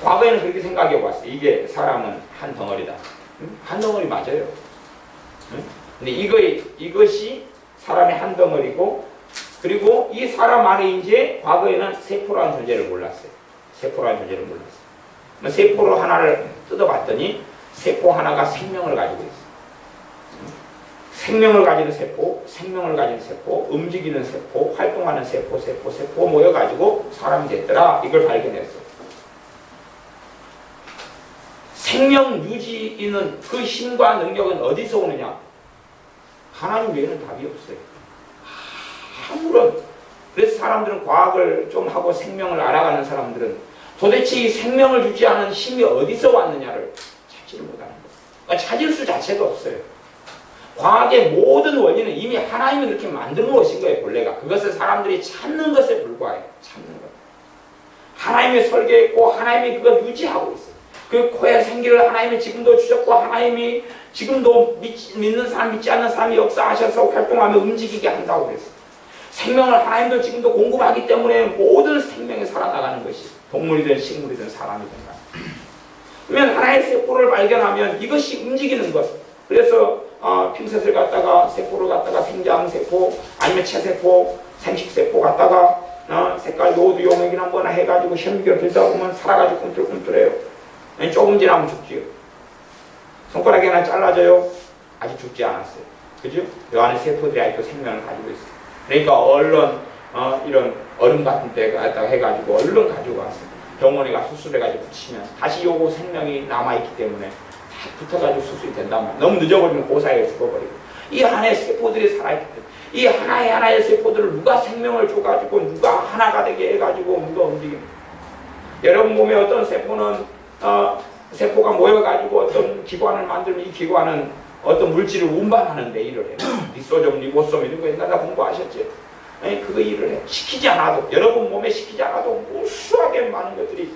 과거에는 그렇게 생각해봤어요. 이게 사람은 한 덩어리다. 한 덩어리 맞아요. 근데 이것이 사람의 한 덩어리고, 그리고 이 사람 안에 이제 과거에는 세포라는 존재를 몰랐어요. 세포라는 존재를 몰랐어요. 세포로 하나를 뜯어봤더니 세포 하나가 생명을 가지고 있어요. 생명을 가지는 세포, 생명을 가진 세포, 움직이는 세포, 활동하는 세포 모여가지고 사람이 됐더라. 이걸 발견했어요. 생명 유지는 그 힘과 능력은 어디서 오느냐? 하나님 외에는 답이 없어요. 아무런. 그래서 사람들은 과학을 좀 하고 생명을 알아가는 사람들은 도대체 이 생명을 유지하는 힘이 어디서 왔느냐를 찾지를 못하는 거예요. 그러니까 찾을 수 자체가 없어요. 과학의 모든 원리는 이미 하나님이 그렇게 만든 것인 거예요, 본래가. 그것을 사람들이 찾는 것에 불과해요. 찾는 것. 하나님이 설계했고 하나님이 그걸 유지하고 있어요. 그 코에 생기를 하나님이 지금도 주셨고 하나님이 지금도 믿는 사람 믿지 않는 사람이 역사하셔서 활동하며 움직이게 한다고 그랬어요. 생명을 하나님도 지금도 공급하기 때문에 모든 생명이 살아나가는 것이 동물이든 식물이든 사람이든 간에. 그러면 하나의 세포를 발견하면 이것이 움직이는 것. 그래서 핀셋을 갖다가 세포를 갖다가 생장세포 아니면 체세포, 생식세포 갖다가 색깔 노드 용액이나 뭐나 해가지고 현미경 들다 보면 살아가지고 꿈틀꿈틀해요. 조금 지나면 죽지요. 손가락이 하나 잘라져요. 아직 죽지 않았어요. 그죠? 그 안에 세포들이 아직도 생명을 가지고 있어요. 그러니까 얼른 이런 얼음 같은 데 갖다가 해가지고 얼른 가지고 왔어요. 병원에 가 수술해가지고 붙이면 다시 요거 생명이 남아있기 때문에 다 붙어가지고 수술이 된다면 너무 늦어버리면 그 사이에 죽어버리고 이 안에 세포들이 살아있기 때문에 이 하나의 세포들을 누가 생명을 줘가지고 누가 하나가 되게 해가지고 누가 움직입니다. 여러분 몸에 어떤 세포는 세포가 모여가지고 어떤 기관을 만들면 이 기관은 어떤 물질을 운반하는 데 일을 해요. 리소좀, 리보솜 이런 거 옛날에 공부하셨죠? 그거 일을 해. 시키지 않아도, 여러분 몸에 시키지 않아도 무수하게 많은 것들이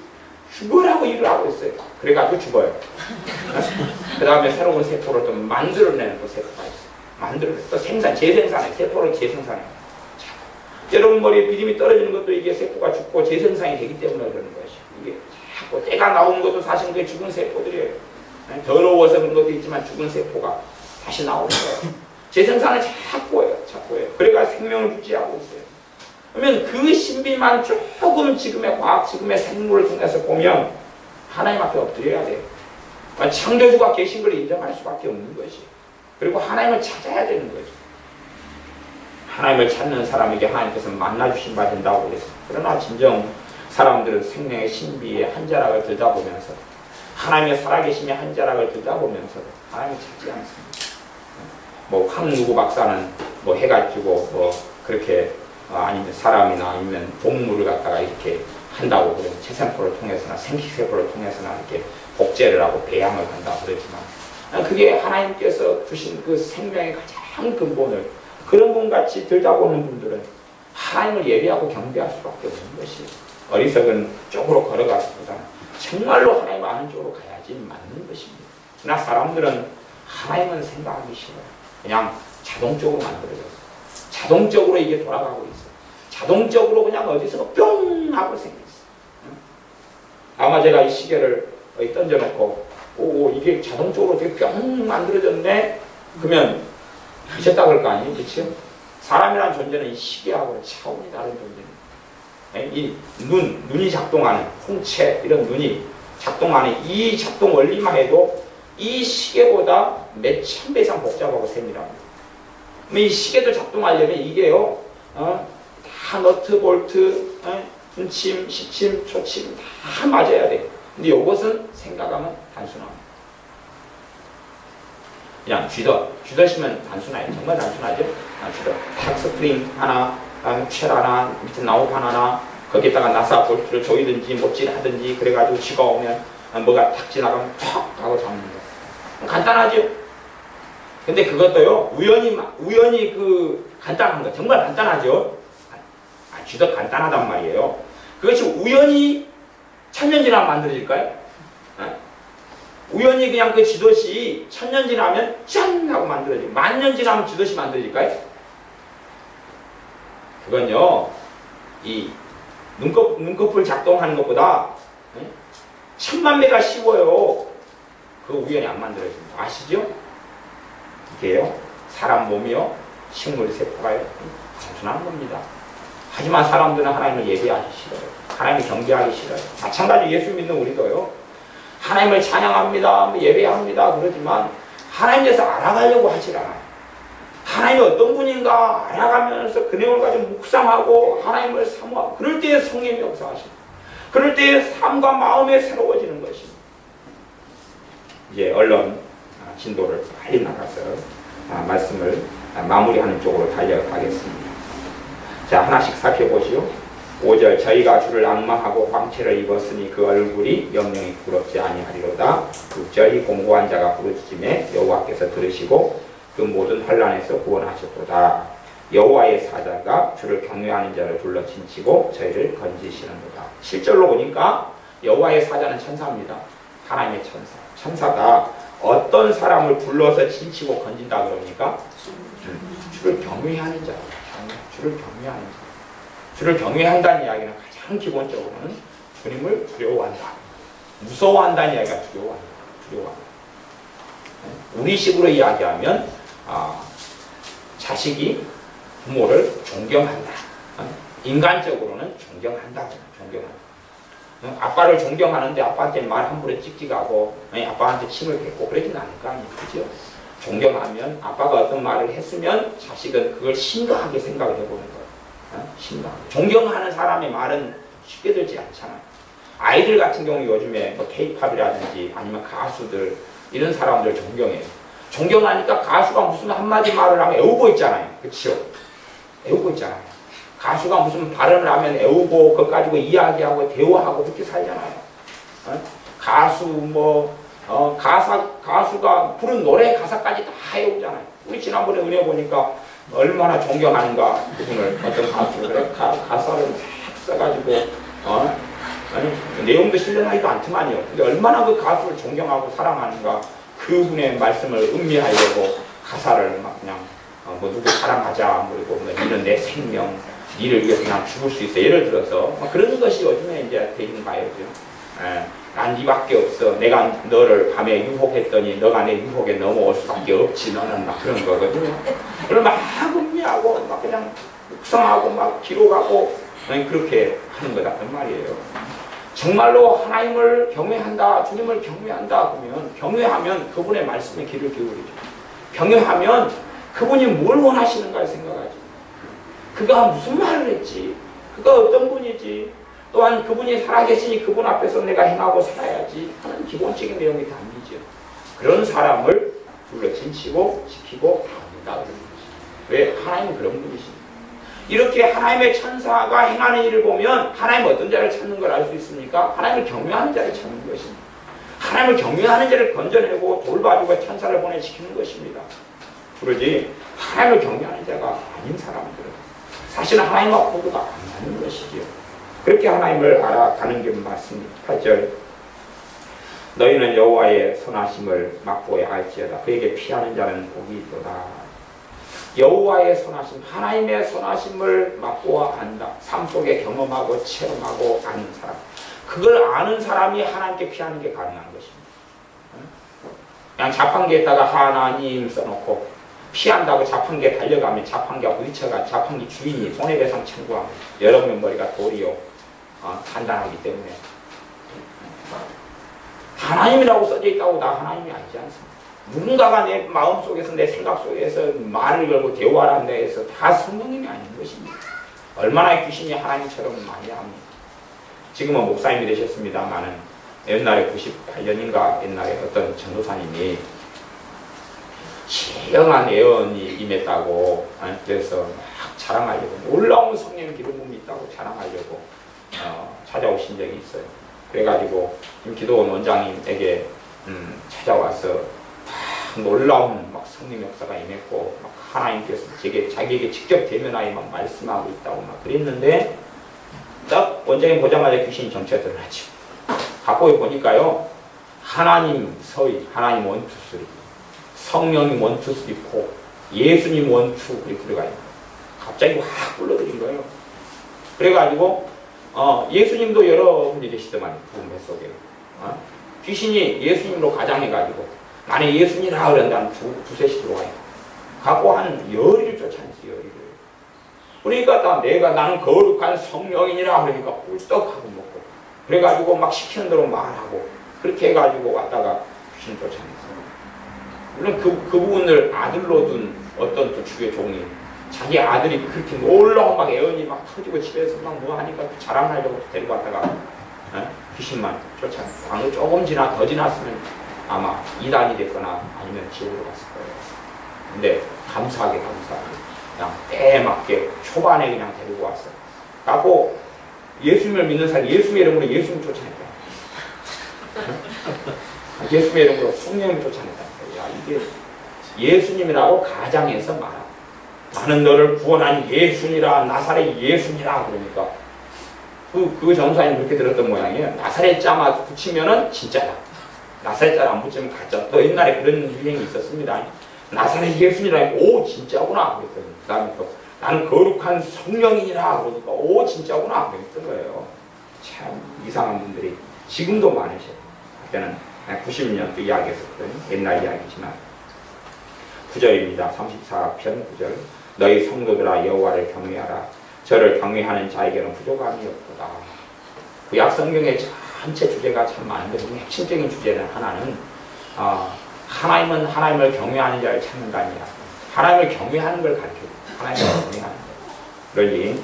죽으라고 일을 하고 있어요. 그래가지고 죽어요. 그 다음에 새로운 세포를 또 만들어내는 또 세포가 있어요. 만들어내요. 또 재생산해. 세포를 재생산해요. 여러분 머리에 비림이 떨어지는 것도 이게 세포가 죽고 재생산이 되기 때문에 그러는 것이. 이게 자꾸 때가 나오는 것도 사실 그게 죽은 세포들이에요. 더러워서 그런 것도 있지만 죽은 세포가 다시 나오는 거예요. 재생산을 자꾸 해요. 그래가 생명을 유지하고 있어요. 그러면 그 신비만 조금 지금의 과학, 지금의 생물을 통해서 보면 하나님 앞에 엎드려야 돼요. 창조주가 계신 걸 인정할 수밖에 없는 것이. 그리고 하나님을 찾아야 되는 거죠. 하나님을 찾는 사람에게 하나님께서 만나주신 바 된다고 그랬어요. 그러나 진정 사람들은 생명의 신비의 한 자락을 들다 보면서 하나님의 살아계심의 한 자락을 들다 보면서 하나님을 찾지 않습니다. 뭐 황누구 박사는 뭐 해가지고 뭐 그렇게 아니면 사람이나 아니면 동물을 갖다가 이렇게 한다고 그러면 체세포를 통해서나 생식세포를 통해서나 이렇게 복제를 하고 배양을 한다고 그랬지만 그게 하나님께서 주신 그 생명의 가장 근본을 그런 분같이 들다보는 분들은 하나님을 예배하고 경배할 수밖에 없는 것이 어리석은 쪽으로 걸어가기보다는 정말로 하나님 아는 쪽으로 가야지 맞는 것입니다. 그러나 사람들은 하나님은 생각하기 싫어요. 그냥 자동적으로 만들어졌어요. 자동적으로 이게 돌아가고 있어요. 자동적으로 그냥 어디서 뿅 하고 생겼어요. 아마 제가 이 시계를 여기 던져놓고 오 이게 자동적으로 어떻게 뿅 만들어졌네? 그러면 미쳤다 그럴 거 아니에요? 그렇죠? 사람이라는 존재는 이 시계하고는 차원이 다른 존재입니다. 이 눈이 작동하는 홍채 이런 눈이 작동하는 이 작동 원리만 해도 이 시계보다 몇천 배 이상 복잡하고 세밀합니다. 이 시계도 작동하려면 이게요, 다 너트, 볼트, 분침, 시침, 초침 다 맞아야 돼. 근데 이것은 생각하면 단순합니다. 그냥 쥐덫이면 단순해요. 정말 단순하죠? 쥐덫. 탁 스프링 하나, 쉘 하나, 밑에 나우판 하나, 거기에다가 나사 볼트를 조이든지 못질하든지 그래가지고 쥐가 오면 뭐가 탁 지나가면 탁 하고 잡는 거. 간단하죠? 근데 그것도요, 우연히 간단한 거, 정말 간단하죠? 쥐덫 간단하단 말이에요. 그것이 우연히 천년 지나면 만들어질까요? 우연히 그냥 그 쥐덫이 천년 지나면 짠! 하고 만들어지고 만년 지나면 쥐덫이 만들어질까요? 그건요, 이 눈꺼풀 작동하는 것보다 천만 배가 쉬워요. 그 우연히 안 만들어집니다. 아시죠? 이게요, 사람 몸이요, 식물 세포가요, 단순한 겁니다. 하지만 사람들은 하나님을 예배하기 싫어요. 하나님을 경배하기 싫어요. 마찬가지 예수 믿는 우리도요, 하나님을 찬양합니다, 예배합니다 그러지만 하나님에 대해서 알아가려고 하질 않아요. 하나님이 어떤 분인가 알아가면서 그 내용을 가지고 묵상하고 하나님을 사모하고 그럴 때에 성령이 역사하십니다. 그럴 때에 삶과 마음이 새로워지는 것입니다. 이제 얼른 진도를 빨리 나가서 말씀을 마무리하는 쪽으로 달려가겠습니다. 자, 하나씩 살펴보시오. 5절, 저희가 주를 앙망하고 황채를 입었으니 그 얼굴이 영영이 부럽지 아니하리로다. 6절, 이 공고한 자가 부르짖음에 여호와께서 들으시고 그 모든 환난에서 구원하셨도다. 여호와의 사자가 주를 경외하는 자를 둘러 친치고 저희를 건지시는도다. 실절로 보니까 여호와의 사자는 천사입니다. 하나님의 천사. 천사가 어떤 사람을 불러서 친치고 건진다 그럽니까? 주를 경외하는 자. 주를 경외하는 자. 주를 경외한다는 이야기는 가장 기본적으로는 주님을 두려워한다. 무서워한다는 이야기가 두려워한다. 우리식으로 이야기하면 자식이 부모를 존경한다. 인간적으로는 존경한다. 아빠를 존경하는데 아빠한테 말 함부로 찍찍하고 아빠한테 침을 뱉고 그러지는 않을 거 아니에요. 그죠? 존경하면 아빠가 어떤 말을 했으면 자식은 그걸 심각하게 생각을 해보는 거예요. 심각하게. 존경하는 사람의 말은 쉽게 들지 않잖아요. 아이들 같은 경우 요즘에 뭐 K-팝이라든지 아니면 가수들 이런 사람들 존경해요. 존경하니까 가수가 무슨 한마디 말을 하면 애우고 있잖아요. 그렇죠? 애우고 있잖아요. 가수가 무슨 발언을 하면 애우고 그것 가지고 이야기하고 대화하고 그렇게 살잖아요. 가수 가수가 부른 노래 가사까지 다 애우잖아요. 우리 지난번에 은혜 보니까 얼마나 존경하는가 그분을 어떤 가수를 가사를 막 써가지고 내용도 신뢰하지도 않지만요. 근데 얼마나 그 가수를 존경하고 사랑하는가 그분의 말씀을 음미하려고 가사를 막 그냥 누구 사랑하자 그리고 니는 내 생명 니를 위해서 그냥 죽을 수 있어 예를 들어서 그런 것이 요즘에 이제 되는 바이오죠. 난 니밖에 없어. 내가 너를 밤에 유혹했더니 너가 내 유혹에 넘어올 수밖에 없지. 너는 막 그런 거거든요. 그걸 막 음미하고 막 그냥 묵상하고 막 기록하고 그렇게 하는 것 같단 말이에요. 정말로 하나님을 경외한다, 주님을 경외한다 그러면 경외하면 그분의 말씀에 귀를 기울이죠. 경외하면 그분이 뭘 원하시는가를 생각하지. 그가 무슨 말을 했지. 그가 어떤 분이지. 또한 그분이 살아계시니 그분 앞에서 내가 행하고 살아야지 하는 기본적인 내용이 담기죠. 그런 사람을 둘러 친치고 지키고 다운다 그러는 거죠. 왜? 하나님은 그런 분이십니다. 이렇게 하나님의 천사가 행하는 일을 보면 하나님 어떤 자를 찾는 걸 알 수 있습니까? 하나님을 경외하는 자를 찾는 것입니다. 하나님을 경외하는 자를 건져내고 돌봐주고 천사를 보내시키는 것입니다. 그러지 하나님을 경외하는 자가 아닌 사람들은 사실은 하나님과 호도가 안 맞는 것이지요. 그렇게 하나님을 알아가는 게 맞습니다. 8절 너희는 여호와의 선하심을 맛보아야 알지어다. 그에게 피하는 자는 복이 있도다. 여호와의 선하심, 하나님의 선하심을 맛보아 안다. 삶 속에 경험하고 체험하고 아는 사람. 그걸 아는 사람이 하나님께 피하는 게 가능한 것입니다. 그냥 자판기에다가 하나님 써놓고 피한다고 자판기에 달려가면 자판기가 부딪혀가 자판기 주인이 손해배상 청구하면 여러분의 머리가 돌이요. 단단하기 때문에 하나님이라고 써져 있다고 나 하나님이 아니지 않습니까? 누군가가 내 마음속에서 내 생각 속에서 말을 걸고 대화를 한다 해서 다 성령님이 아닌 것입니다. 얼마나 귀신이 하나님처럼 많이 합니다. 지금은 목사님이 되셨습니다만은 옛날에 98년인가 옛날에 어떤 전도사님이 시영한 예언이 임했다고 그래서 막 자랑하려고 놀라운 성령 기름 있다고 자랑하려고 찾아오신 적이 있어요. 그래가지고 기도원 원장님에게 찾아와서 막 놀라운 막 성령 역사가 임했고 막 하나님께서 자기에게 직접 대면하여 막 말씀하고 있다고 막 그랬는데 딱 원장님 보자마자 귀신이 정체 드러나죠. 갖고 보니까요 하나님 서희, 하나님 원투쓰리, 성령님 원투쓰리 포, 예수님 원투 그렇게 들어가요. 갑자기 확 불러들인 거예요. 그래가지고 예수님도 여러분이 계시더만 그 뱃속에 귀신이 예수님으로 가장해가지고 만약 예수님이라 그런다면 두셋이 들어와요. 갖고 한 열이를 쫓아냈어요. 열이를. 그러니까 나는 거룩한 성령이니라 그러니까 꿀떡하고 먹고 그래가지고 막 시키는 대로 말하고 그렇게 해가지고 왔다가 귀신 쫓아냈어요. 물론 그 부분을 아들로 둔 어떤 또 주의 종이 자기 아들이 그렇게 놀라운 막 애언이 막 터지고 집에서 막 뭐 하니까 자랑하려고 데리고 왔다가 귀신만 쫓아냈어요. 방을 조금 더 지났으면 아마 이단이 됐거나 아니면 지옥으로 갔을 거예요. 근데 감사하게 그냥 때에 맞게 초반에 그냥 데리고 왔어요. 갖고 예수님을 믿는 사람이 예수님의 이름으로 예수님을 쫓아냈다. 예수님의 이름으로 성령을 쫓아냈다. 야, 이게 예수님이라고 가장해서 말하고 나는 너를 구원한 예수니라 나사렛 예수니라 그러니까 그 전사님 그렇게 들었던 모양이에요. 나사렛 자만 붙이면은 진짜다. 나사렛 자를 안 붙이면 가짜. 또 옛날에 그런 유행이 있었습니다. 나사렛 예수니라 오 진짜구나 그랬더니 그 다음에 또 나는 거룩한 성령이니라 그러니까 오 진짜구나 그랬던 거예요. 참 이상한 분들이 지금도 많으셔요. 그때는 90년도 이야기했었거든요. 옛날 이야기지만 9절입니다. 34편 9절 너희 성도들아 여호와를 경외하라. 저를 경외하는 자에게는 부족함이 없도다. 구약 성경의 전체 주제가 참 많은데 핵심적인 주제는 하나는 하나님은 하나님을 경외하는 자를 찾는다니라. 하나님을 경외하는 걸 가르쳐요. 하나님을 경외하는 거. 그러니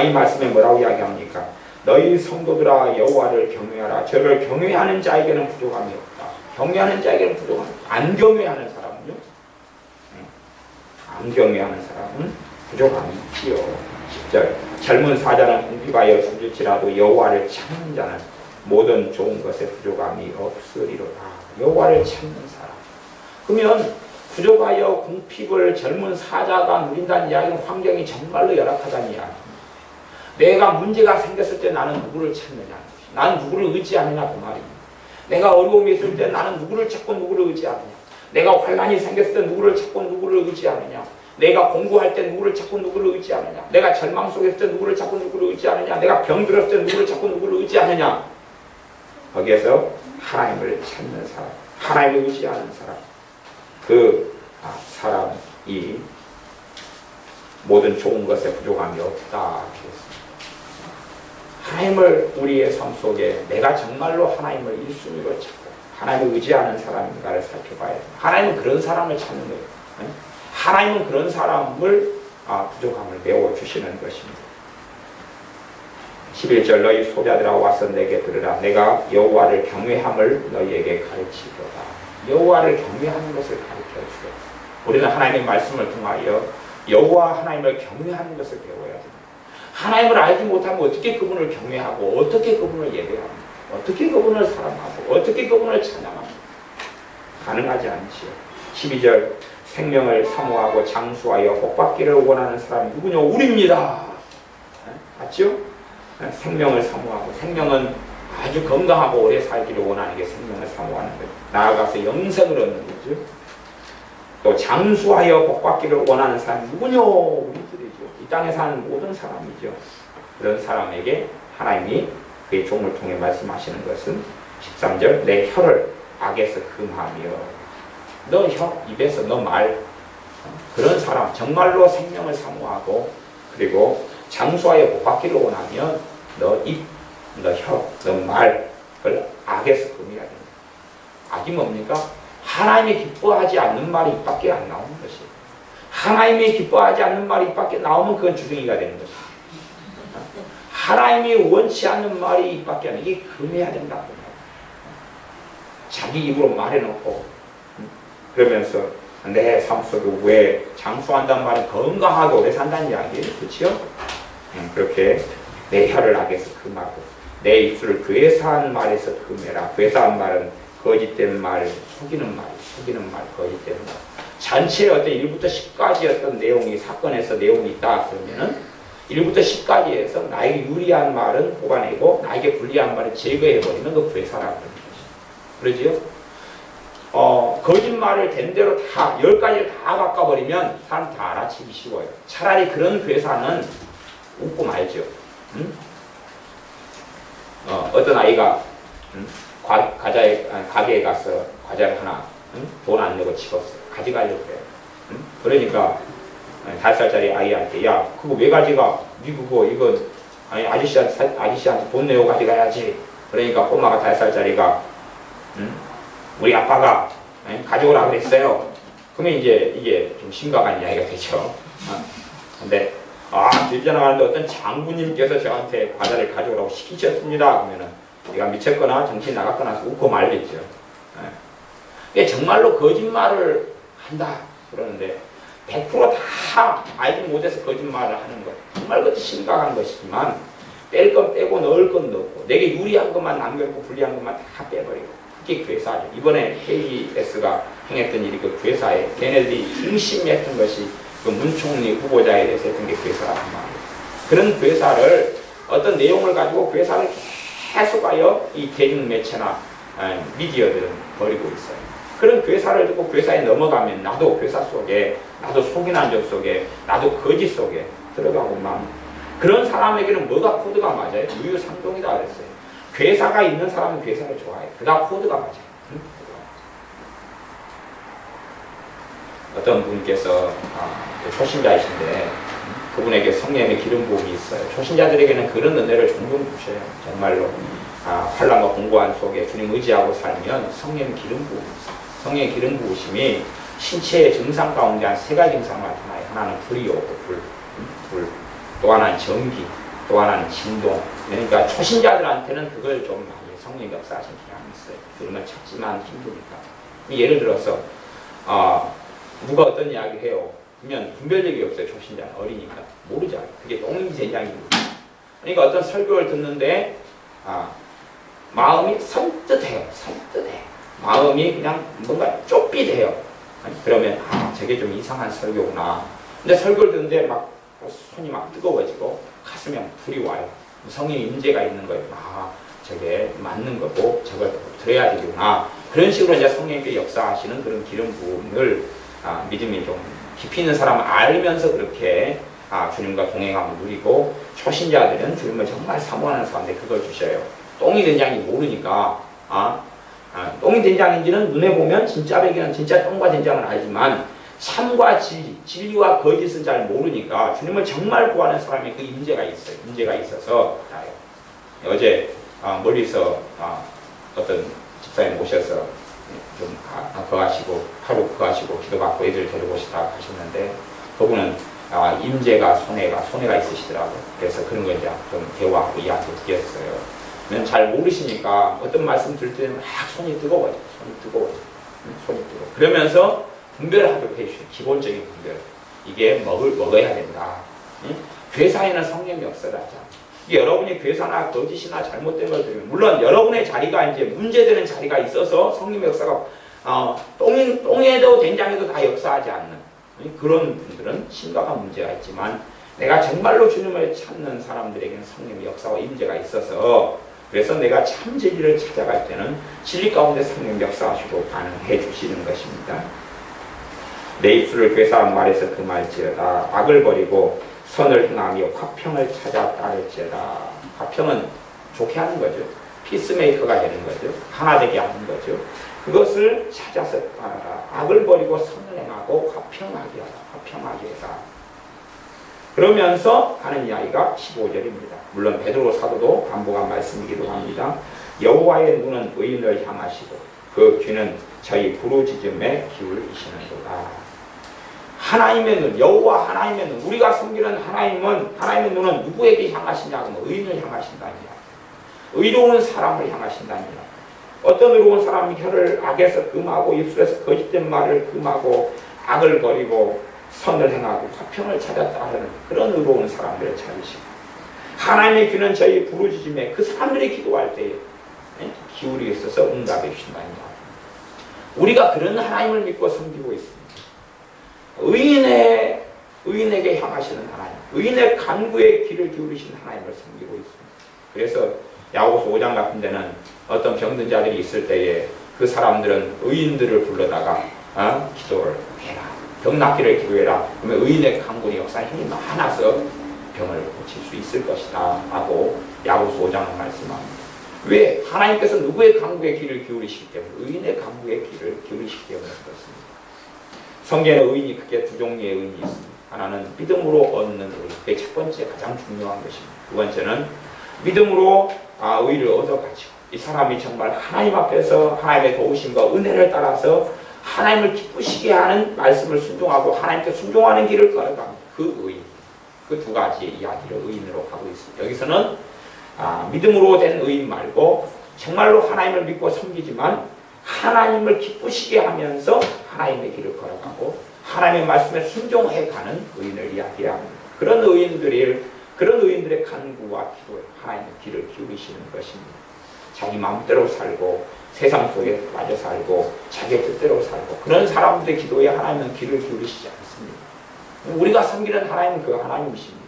이 말씀에 뭐라고 이야기합니까? 너희 성도들아 여호와를 경외하라. 저를 경외하는 자에게는 부족함이 없다. 경외하는 자에게는 부족함이 없다. 안 경외하는 사람은요? 안 경외하는 사람은 부족함이 있지요. 10절 젊은 사자는 궁핍하여 숨질지라도 여호와를 찾는 자는 모든 좋은 것에 부족함이 없으리로다. 여호와를 찾는 사람. 그러면 부족하여 궁핍을 젊은 사자가 누린다는 이야기는 환경이 정말로 열악하다는 이야기입니다. 내가 문제가 생겼을 때 나는 누구를 찾느냐. 나는 누구를 의지하느냐 그 말입니다. 내가 어려움이 있을 때 나는 누구를 찾고 누구를 의지하느냐. 내가 환난이 생겼을 때 누구를 찾고 누구를 의지하느냐. 내가 공부할 때 누구를 찾고 누구를 의지하느냐. 내가 절망 속에 있을 때 누구를 찾고 누구를 의지하느냐. 내가 병들었을 때 누구를 찾고 누구를 의지하느냐. 거기에서 하나님을 찾는 사람, 하나님을 의지하는 사람, 그 사람이 모든 좋은 것에 부족함이 없다. 하나님을 우리의 삶 속에 내가 정말로 하나님을 1순위로 찾고 하나님을 의지하는 사람인가를 살펴봐야 돼요. 하나님은 그런 사람을 찾는 거예요. 하나님은 그런 사람을 부족함을 메워주시는 것입니다. 11절 너희 소자들아 와서 내게 들으라. 내가 여호와를 경외함을 너희에게 가르치도다. 여호와를 경외하는 것을 가르쳐주세요. 우리는 하나님의 말씀을 통하여 여호와 하나님을 경외하는 것을 배워야 됩니다. 하나님을 알지 못하면 어떻게 그분을 경외하고 어떻게 그분을 예배합니까? 어떻게 그분을 사랑하고 어떻게 그분을 찬양합니까? 가능하지 않지요. 12절 생명을 사모하고 장수하여 복받기를 원하는 사람이 누구냐? 우리입니다. 맞죠? 생명을 사모하고 생명은 아주 건강하고 오래 살기를 원하는 게 생명을 사모하는 거예요. 나아가서 영생을 얻는 거죠. 또 장수하여 복받기를 원하는 사람이 누구냐? 우리들이죠. 이 땅에 사는 모든 사람이죠. 그런 사람에게 하나님이 그의 종을 통해 말씀하시는 것은 13절 내 혀를 악에서 금하며 너 혀, 입에서 너 말 그런 사람 정말로 생명을 사모하고 그리고 장수하여 복받기를 원하면 너 입, 너 혀, 너 말을 악에서 금해야 된다. 악이 뭡니까? 하나님이 기뻐하지 않는 말이 입 밖에 안 나오는 것이. 하나님이 기뻐하지 않는 말이 입 밖에 나오면 그건 주둥이가 되는 것이. 하나님이 원치 않는 말이 입 밖에 안 나오면 이게 금해야 된다. 자기 입으로 말해놓고 그러면서 내 삶 속에 왜 장수한다는 말은 건강하게 오래 산다는 이야기예요. 그렇죠? 그렇게 내 혀를 악에서 금하고 내 입술을 괴사한 말에서 금해라. 괴사한 말은 거짓된 말, 속이는 말, 거짓된 말. 전체 어떤 1부터 10까지 어떤 내용이 사건에서 내용이 있다 그러면은 1부터 10까지 해서 나에게 유리한 말은 뽑아내고 나에게 불리한 말은 제거해버리는 그 괴사라고 하는 것이죠. 그러지요? 거짓말을 된 대로 다 10가지를 다 바꿔버리면 사람 다 알아채기 쉬워요. 차라리 그런 괴사는 웃고 말죠. 응? 어떤 아이가 가게에 가서 과자를 하나 돈 안 내고 집었어요. 가져가려고 그래요. 그러니까 5살짜리 아이한테 야 그거 왜 가져가? 니 그거 이거 아니 아저씨한테 돈 내고 가져가야지. 그러니까 꼬마가 5살짜리가 우리 아빠가 가져오라 그랬어요. 그러면 이제 이게 좀 심각한 이야기가 되죠. 근데 길 지나가는데 어떤 장군님께서 저한테 과자를 가져오라고 시키셨습니다. 그러면은 내가 미쳤거나 정신 나갔거나 웃고 말겠죠. 이게 정말로 거짓말을 한다 그러는데 100%다 알지 못해서 거짓말을 하는 것 정말 그것도 심각한 것이지만 뺄 건 빼고 넣을 건 넣고 내게 유리한 것만 남겨놓고 불리한 것만 다 빼버리고 그게 괴사죠. 이번에 KBS가 행했던 일이 그 괴사에 걔네들이 중심이 했던 것이 그 문총리 후보자에 대해서 했던 게 괴사라는 말이에요. 그런 괴사를 어떤 내용을 가지고 괴사를 계속하여 이 대중매체나 미디어들은 벌이고 있어요. 그런 괴사를 듣고 괴사에 넘어가면 나도 괴사 속에 나도 속이는 적 속에 나도 거짓 속에 들어가고만 그런 사람에게는 뭐가 코드가 맞아요? 유유상종이다 그랬어요. 괴사가 있는 사람은 괴사를 좋아해요. 그다음 코드가 맞아요. 어떤 분께서 초신자이신데 그분에게 성령의 기름 부음이 있어요. 초신자들에게는 그런 은혜를 종종 주셔요. 정말로 환난과 공고한 속에 주님 의지하고 살면 성령의 기름 부음이 있어요. 성령의 기름 부으심이 신체의 증상 가운데 한 3가지 증상을 나타나요. 하나는 불이요, 불. 또 하나는 전기, 또 하나는 진동. 그러니까 초신자들한테는 그걸 좀 많이 성령 역사하신 경향이 있어요. 그런 걸 찾지만 힘드니까. 예를 들어서 누가 어떤 이야기를 해요. 그러면 분별력이 없어요. 초신자는 어리니까 모르죠. 그게 똥인지된장입니다. 그러니까 어떤 설교를 듣는데 마음이 선뜻해요. 마음이 그냥 뭔가 좁빗해요. 그러면 저게 좀 이상한 설교구나. 근데 설교를 듣는데 막 손이 막 뜨거워지고 가슴에 불이 와요. 성령의 임재가 있는 거예요. 저게 맞는 거고 저걸 들어야 되구나. 그런 식으로 이제 성령님께 역사하시는 그런 기름 부음을 믿음이 좀 깊이 있는 사람은 알면서 그렇게 주님과 동행함을 누리고 초신자들은 주님을 정말 사모하는 사람인데 그걸 주셔요. 똥이 된장이 모르니까 똥이 된장인지는 눈에 보면 진짜 백이는 진짜 똥과 된장은 알지만 참과 진리와 거짓은 잘 모르니까 주님을 정말 구하는 사람이 그 임재가 있어요. 임재가 있어서 어제 멀리서 어떤 집사님 오셔서 좀 거하시고 하루 거하시고 기도받고 애들 데리고 오시다 가셨는데 그분은 임재가 손해가 있으시더라고요. 그래서 그런 거 이제 좀 대화하고 이야기 드렸어요. 잘 모르시니까 어떤 말씀 들을 때는 막 손이 뜨거워요. 그러면서 분별하도록 해주셔요. 기본적인 분별. 이게 먹어야 된다. 괴사에는 성령의 역사를 하자. 이게 여러분이 괴사나 거짓이나 잘못된 걸 들으면 물론 여러분의 자리가 이제 문제되는 자리가 있어서 성령의 역사가 똥에도 된장에도 다 역사하지 않는 그런 분들은 심각한 문제가 있지만 내가 정말로 주님을 찾는 사람들에게는 성령의 역사와 임재가 있어서 그래서 내가 참 진리를 찾아갈 때는 진리 가운데 성령 역사하시고 반응해 주시는 것입니다. 내 입술을 괴사한 말에서 금할지어다. 악을 버리고 선을 행하며 화평을 찾아 따를지어다. 화평은 좋게 하는 거죠. 피스메이커가 되는 거죠. 하나 되게 하는 거죠. 그것을 찾아서 따라라. 악을 버리고 선을 행하고 화평하게 하라. 그러면서 하는 이야기가 15절입니다. 물론 베드로 사도도 반복한 말씀이기도 합니다. 여호와의 눈은 의인을 향하시고 그 귀는 저희 부르짖음에 기울이시는도다. 하나님의 눈, 여호와 하나님의 눈, 우리가 섬기는 하나님의 눈은 누구에게 향하시냐고? 의인을 향하신다니라. 의로운 사람을 향하신다니라. 어떤 의로운 사람이 혀를 악에서 금하고 입술에서 거짓된 말을 금하고 악을 버리고 선을 행하고 화평을 찾았다 하는 그런 의로운 사람들을 찾으시고, 하나님의 귀는 저희 부르짖음에 그 사람들이 기도할 때에 기울이 있어서 응답해 주신다니라. 우리가 그런 하나님을 믿고 섬기고 있습니다. 의인에게 향하시는 하나님, 의인의 간구에 귀를 기울이시는 하나님을 섬기고 있습니다. 그래서 야고보서 5장 같은 데는 어떤 병든 자들이 있을 때에 그 사람들은 의인들을 불러다가 기도를 해라, 병 낫기를 기도해라. 그러면 의인의 간구의 역사에 힘이 많아서 병을 고칠 수 있을 것이다 하고 야고보서 5장은 말씀합니다. 왜? 하나님께서 누구의 간구에 귀를 기울이시기 때문에, 의인의 간구에 귀를 기울이시기 때문에 그렇습니다. 성경에는 의인이 크게 두 종류의 의인이 있습니다. 하나는 믿음으로 얻는 의인, 그게 첫 번째 가장 중요한 것입니다. 두 번째는 믿음으로 의를 얻어가지고 이 사람이 정말 하나님 앞에서 하나님의 도우심과 은혜를 따라서 하나님을 기쁘시게 하는 말씀을 순종하고 하나님께 순종하는 길을 걸어가는 그 의인, 그 두 가지의 이야기를 의인으로 하고 있습니다. 여기서는 믿음으로 된 의인 말고 정말로 하나님을 믿고 섬기지만 하나님을 기쁘시게 하면서 하나님의 길을 걸어가고 하나님의 말씀에 순종해가는 의인을 이야기합니다. 그런 의인들의 간구와 기도에 하나님의 길을 기울이시는 것입니다. 자기 마음대로 살고 세상 속에 빠져 살고 자기 뜻대로 살고 그런 사람들의 기도에 하나님은 길을 기울이시지 않습니다. 우리가 섬기는 하나님은 그 하나님이십니다.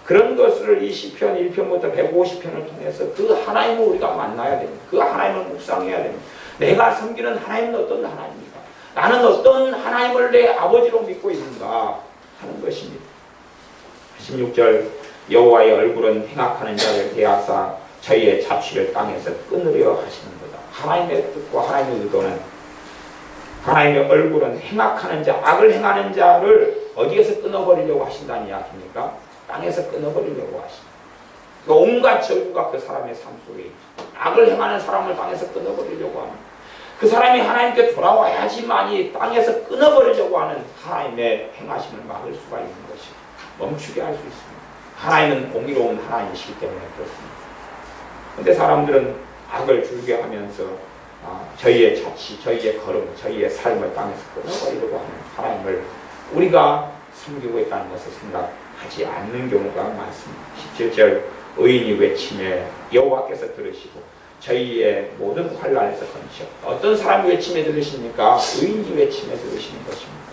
그런 것을 이 시편 1편부터 150편을 통해서 그 하나님을 우리가 만나야 됩니다. 그 하나님을 묵상해야 됩니다. 내가 섬기는 하나님은 어떤 하나님입니까? 나는 어떤 하나님을 내 아버지로 믿고 있는가 하는 것입니다. 16절 여호와의 얼굴은 행악하는 자를 대하사 저희의 자취를 땅에서 끊으려 하시는 거다. 하나님의 뜻과 하나님의 의도는, 하나님의 얼굴은 행악하는 자, 악을 행하는 자를 어디에서 끊어버리려고 하신다는 이야기입니까? 땅에서 끊어버리려고 하십니다. 온갖 저주가 그 사람의 삶 속에 있죠. 악을 행하는 사람을 땅에서 끊어버리려고 합니다. 그 사람이 하나님께 돌아와야지만이 땅에서 끊어버리려고 하는 하나님의 행하심을 막을 수가 있는 것입니다. 멈추게 할 수 있습니다. 하나님은 공의로운 하나님이시기 때문에 그렇습니다. 그런데 사람들은 악을 줄게 하면서 저희의 자치, 저희의 걸음, 저희의 삶을 땅에서 끊어버리려고 하는 하나님을 우리가 섬기고 있다는 것을 생각하지 않는 경우가 많습니다. 17절 의인이 외침에 여호와께서 들으시고 저희의 모든 환난에서 건지셨다. 어떤 사람이 외침에 들으십니까? 의인이 외침에 들으시는 것입니다.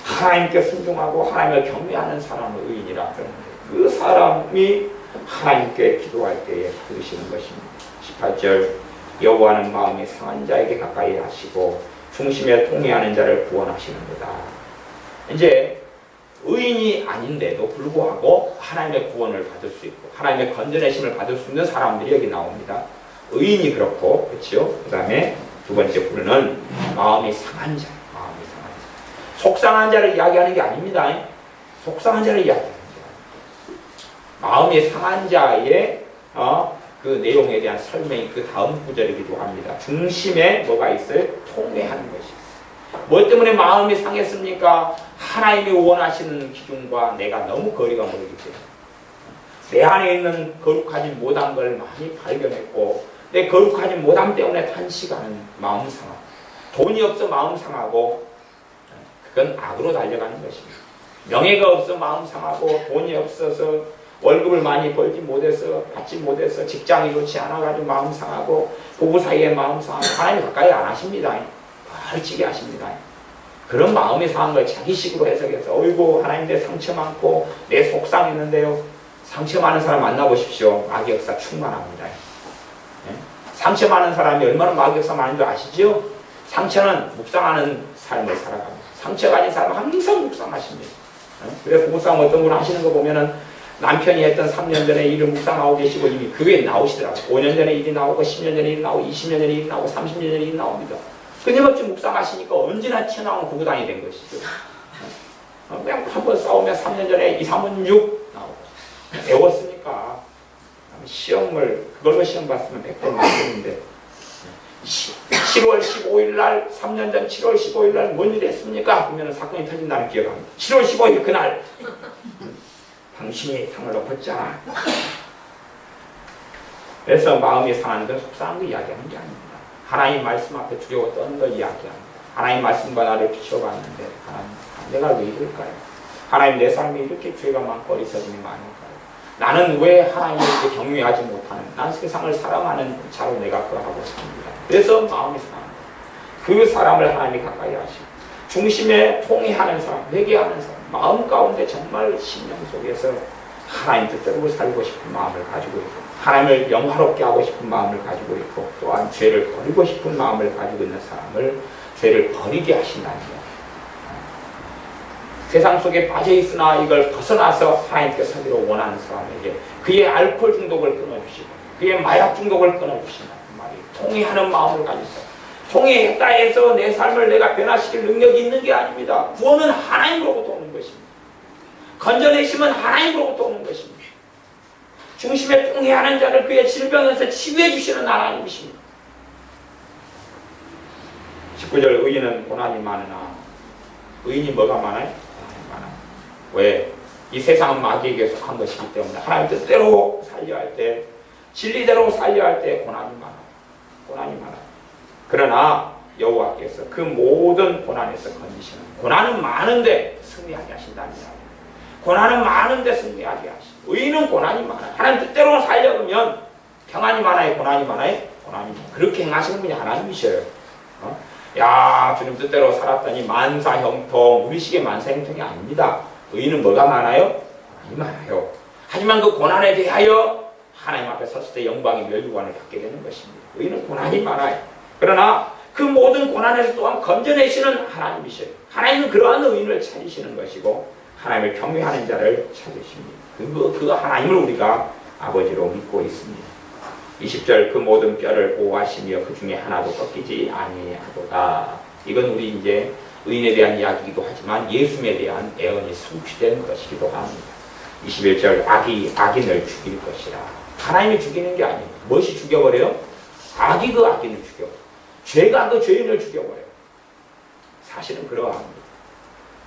하나님께 순종하고 하나님을 경외하는 사람을 의인이라 그러는데 그 사람이 하나님께 기도할 때에 들으시는 것입니다. 18절 여호와는 마음이 상한 자에게 가까이 하시고 중심에 통회하는 자를 구원하시는 거다. 이제 의인이 아닌데도 불구하고 하나님의 구원을 받을 수 있고 하나님의 건져내심을 받을 수 있는 사람들이 여기 나옵니다. 의인이 그렇고, 그렇죠? 그 다음에 두 번째 부르는 마음이 상한 자, 마음이 상한 자. 속상한 자를 이야기하는 게 아닙니다. 속상한 자를 이야기하는 게 마음이 상한 자의 그 내용에 대한 설명이 그 다음 구절이기도 합니다. 중심에 뭐가 있어요? 통회하는 것이 있어요. 뭐 때문에 마음이 상했습니까? 하나님이 원하시는 기준과 내가 너무 거리가 멀기 때문에 내 안에 있는 거룩하지 못한 걸 많이 발견했고 내 거룩하지 못함 때문에 탄식하는 마음 상하고 돈이 없어 마음 상하고 그건 악으로 달려가는 것입니다. 명예가 없어 마음 상하고 돈이 없어서 월급을 많이 벌지 못해서 받지 못해서 직장이 좋지 않아가지고 마음 상하고 부부 사이에 마음 상하고 하나님 가까이 안 하십니다. 벌치게 하십니다. 그런 마음이 상한 걸 자기식으로 해석해서 어이구 하나님 내 상처 많고 내 속상했는데요. 상처 많은 사람 만나보십시오. 마귀 역사 충만합니다. 상처 많은 사람이 얼마나 마귀 역사 많은 줄 아시죠? 상처는 묵상하는 삶을 살아갑니다. 상처 가진 사람은 항상 묵상하십니다. 그래서 묵상 어떤 분 하시는 거 보면은 남편이 했던 3년 전에 일을 묵상하고 계시고 이미 그게 나오시더라고요. 5년 전에 일이 나오고 10년 전에 일이 나오고 20년 전에 일이 나오고 30년 전에 일이 나옵니다. 끊임없이 묵상하시니까 언제나 튀어나온 구구단이 된 것이죠. 그냥 한번 싸우면 3년 전에 2, 3은 6 나오고 배웠으니까 시험을 그걸로 시험 봤으면 100점 맞는데 7월 15일 날 3년 전 7월 15일 날 뭔 일 했습니까? 그러면 사건이 터진다는 기억을 합니다. 7월 15일 그날 당신이 상을 엎었잖아. 그래서 마음이 상하는 건 속상한 거 이야기하는 게 아닙니다. 하나님 말씀 앞에 두려워 떠는 걸 이야기합니다. 하나님 말씀과 나를 비춰봤는데 하나님 내가 왜 이럴까요? 하나님 내 삶에 이렇게 죄가 많고 어리석음이 많을까요? 나는 왜 하나님을 이렇게 경외하지 못하는, 난 세상을 사랑하는 자로 내가 그하고 삽니다. 그래서 마음이 상합니다. 그 사람을 하나님이 가까이 하시고 중심에 통해하는 사람, 회개하는 사람, 마음 가운데 정말 심령 속에서 하나님 뜻대로 살고 싶은 마음을 가지고 있고 하나님을 영화롭게 하고 싶은 마음을 가지고 있고 또한 죄를 버리고 싶은 마음을 가지고 있는 사람을 죄를 버리게 하신다니요. 세상 속에 빠져 있으나 이걸 벗어나서 하나님께 서기를 원하는 사람에게 그의 알코올 중독을 끊어주시고 그의 마약 중독을 끊어주신다는 말이에요. 통회하는 마음을 가지고 통회했다 해서 내 삶을 내가 변화시킬 능력이 있는 게 아닙니다. 구원은 하나님으로부터 오는 것입니다. 건져내심은 하나님으로부터 오는 것입니다. 중심에 통회하는 자를 그의 질병에서 치유해 주시는 하나님이십니다. 19절 의인은 고난이 많으나 의인이 뭐가 많아요? 왜? 이 세상은 마귀에게 속한 것이기 때문에 하나님 뜻대로 살려 할 때 진리대로 살려 할 때 고난이 많아요. 고난이 많아요. 그러나 여호와께서 그 모든 고난에서 건지시는 고난은 많은데 승리하게 하신다는 이야기. 고난은 많은데 승리하게 하시고 의인은 고난이 많아요. 하나님 뜻대로 살려면 평안이 많아요? 고난이 많아요? 고난이 많아요. 그렇게 행하시는 분이 하나님이셔요. 야 주님 뜻대로 살았더니 만사형통 우리 식의 만사형통이 아닙니다. 의인은 뭐가 많아요? 고난이 많아요. 하지만 그 고난에 대하여 하나님 앞에 섰을 때 영광의 멸류관을 받게 되는 것입니다. 의인은 고난이 많아요. 그러나 그 모든 고난에서 또한 건져내시는 하나님이셔요. 하나님은 그러한 의인을 찾으시는 것이고 하나님을 경외하는 자를 찾으십니다. 그 하나님을 우리가 아버지로 믿고 있습니다. 20절 그 모든 뼈를 보호하시며 그 중에 하나도 꺾이지 아니하도다. 이건 우리 이제 의인에 대한 이야기이기도 하지만 예수님에 대한 예언이 성취된 것이기도 합니다. 21절 악인을 죽일 것이라. 하나님이 죽이는 게 아니에요. 무엇이 죽여버려요? 악이 그 악인을 죽여. 죄가 그 죄인을 죽여버려요. 사실은 그러합니다.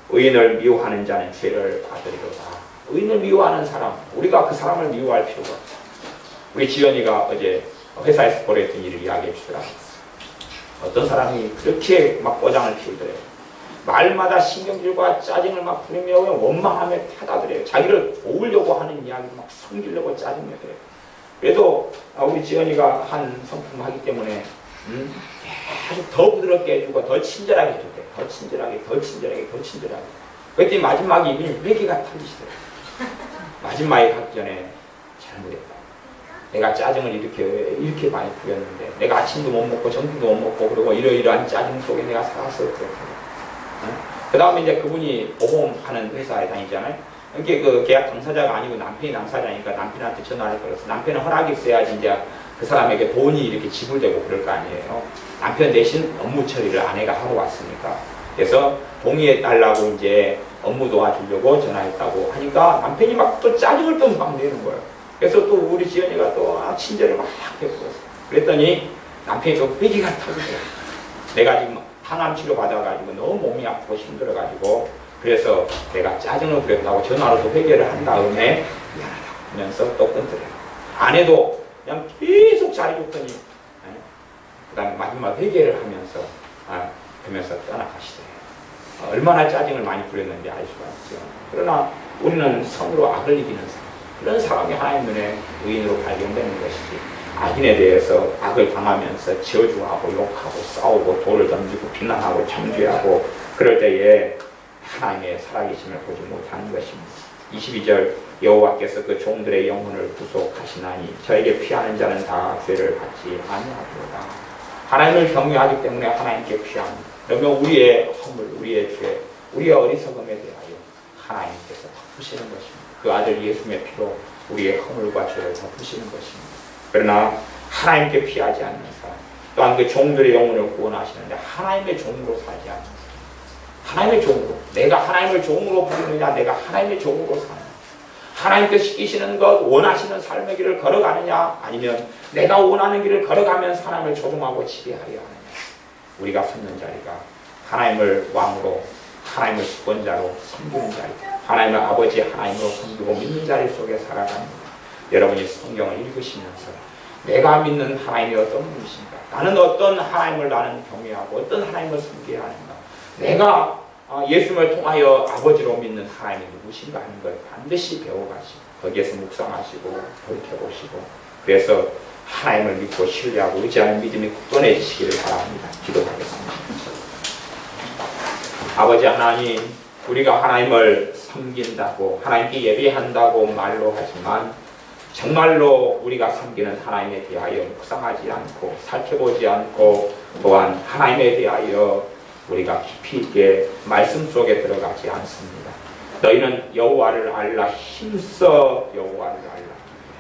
의인을 미워하는 자는 죄를 받으리로다. 의인을 미워하는 사람, 우리가 그 사람을 미워할 필요가 없다. 우리 지연이가 어제 회사에서 벌였던 일을 이야기해 주더라고요. 어떤 사람이 그렇게 막 꼬장을 피우더래요. 말마다 신경질과 짜증을 막 부리며 원망하며 타다더래요. 자기를 도우려고 하는 이야기 막 섬기려고 짜증내더래요. 그래도 우리 지연이가 한 성품 하기 때문에 아주 더 부드럽게 해주고 더 친절하게 해줄게. 더 친절하게. 그랬더니 마지막에 이분이 회개가 터지시더래요. 마지막에 가기 전에 잘못했다. 내가 짜증을 이렇게 많이 부렸는데 내가 아침도 못 먹고 점심도 못 먹고 그리고 이러이러한 짜증 속에 내가 살았어. 그 다음에 이제 그분이 보험하는 회사에 다니잖아요. 이게 그 계약 당사자가 아니고 남편이 당사자니까 남편한테 전화를 걸어서 남편은 허락이 있어야지 이제 그 사람에게 돈이 이렇게 지불되고 그럴 거 아니에요. 남편 대신 업무 처리를 아내가 하러 왔으니까. 그래서 동의해달라고 이제 업무 도와주려고 전화했다고 하니까 남편이 막 또 짜증을 또 막 내는 거예요. 그래서 또 우리 지연이가 또 친절을 막 베풀었어. 그랬더니 남편이 또 회개가 터지더라고요. 내가 지금 항암 치료 받아가지고 너무 몸이 아프고 힘들어가지고 그래서 내가 짜증을 부렸다고 전화로 또 회개를 한 다음에 미안하다고 하면서 또 끊더래요. 아내도 그냥 계속 잘해줬더니 그 다음에 마지막 회개를 하면서 그러면서 떠나가시더래요. 얼마나 짜증을 많이 부렸는지 알 수가 없죠. 그러나 우리는 성으로 악을 이기는 사람, 그런 사람이 하나님 눈에 의인으로 발견되는 것이지 악인에 대해서 악을 당하면서 저주하고 욕하고 싸우고 돌을 던지고 비난하고 정죄하고 그럴 때에 하나님의 살아계심을 보지 못하는 것입니다. 22절 여호와께서 그 종들의 영혼을 구속하시나니 저에게 피하는 자는 다 죄를 받지 아니하리로다. 하나님을 경외하기 때문에 하나님께 피합니다. 그러면 우리의 허물, 우리의 죄, 우리의 어리석음에 대하여 하나님께서 덮으시는 것입니다. 그 아들 예수님의 피로 우리의 허물과 죄를 덮으시는 것입니다. 그러나 하나님께 피하지 않는 사람, 또한 그 종들의 영혼을 구원하시는데 하나님의 종으로 살지 않는 사람, 하나님의 종으로, 내가 하나님을 종으로 부르느냐, 내가 하나님의 종으로 사느냐, 하나님께서 시키시는 것, 원하시는 삶의 길을 걸어가느냐, 아니면 내가 원하는 길을 걸어가면서 하나님을 조종하고 지배하려 하느냐. 우리가 섰는 자리가 하나님을 왕으로, 하나님을 주권자로 섬기는 자리, 하나님을 아버지 하나님으로 섬기고 믿는 자리 속에 살아갑니다. 여러분이 성경을 읽으시면서 내가 믿는 하나님이 어떤 분이신가, 나는 어떤 하나님을 나는 경외하고 어떤 하나님을 섬겨야 하는가, 내가 예수님을 통하여 아버지로 믿는 하나님이 누구신가 하는 걸 반드시 배워가시고 거기에서 묵상하시고 돌이켜보시고, 그래서 하나님을 믿고 신뢰하고 의지하는 믿음이 굳건해지시기를 바랍니다. 기도하겠습니다. 아버지 하나님, 우리가 하나님을 섬긴다고, 하나님께 예배한다고 말로 하지만 정말로 우리가 섬기는 하나님에 대하여 묵상하지 않고 살펴보지 않고, 또한 하나님에 대하여 우리가 깊이 있게 말씀 속에 들어가지 않습니다. 너희는 여호와를 알라, 힘써 여호와를 알라,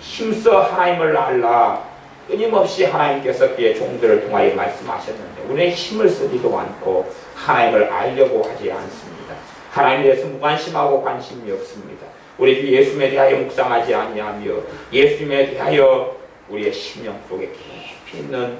힘써 하나님을 알라. 끊임없이 하나님께서 그의 종들을 통하여 말씀하셨는데 우리는 힘을 쓰지도 않고 하나님을 알려고 하지 않습니다. 하나님에 대해서 무관심하고 관심이 없습니다. 우리 주 예수님에 대하여 묵상하지 아니하며 예수님에 대하여 우리의 심령 속에 깊이 있는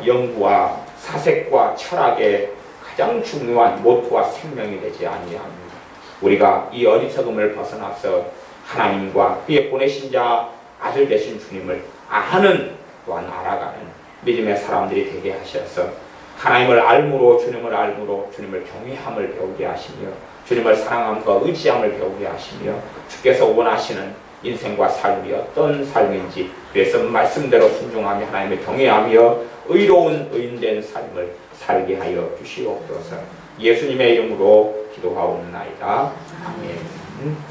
연구와 사색과 철학의 가장 중요한 모토와 생명이 되지 아니합니다. 우리가 이 어리석음을 벗어나서 하나님과 그의 보내신 자 아들 되신 주님을 아는, 또한 알아가는 믿음의 사람들이 되게 하셔서 하나님을 알므로, 주님을 알므로 주님을 경외함을 배우게 하시며 주님을 사랑함과 의지함을 배우게 하시며 주께서 원하시는 인생과 삶이 어떤 삶인지, 그래서 말씀대로 순종하며 하나님을 경외하며 의로운 의인된 삶을 살게 하여 주시옵소서. 예수님의 이름으로 기도하옵나이다. 아멘.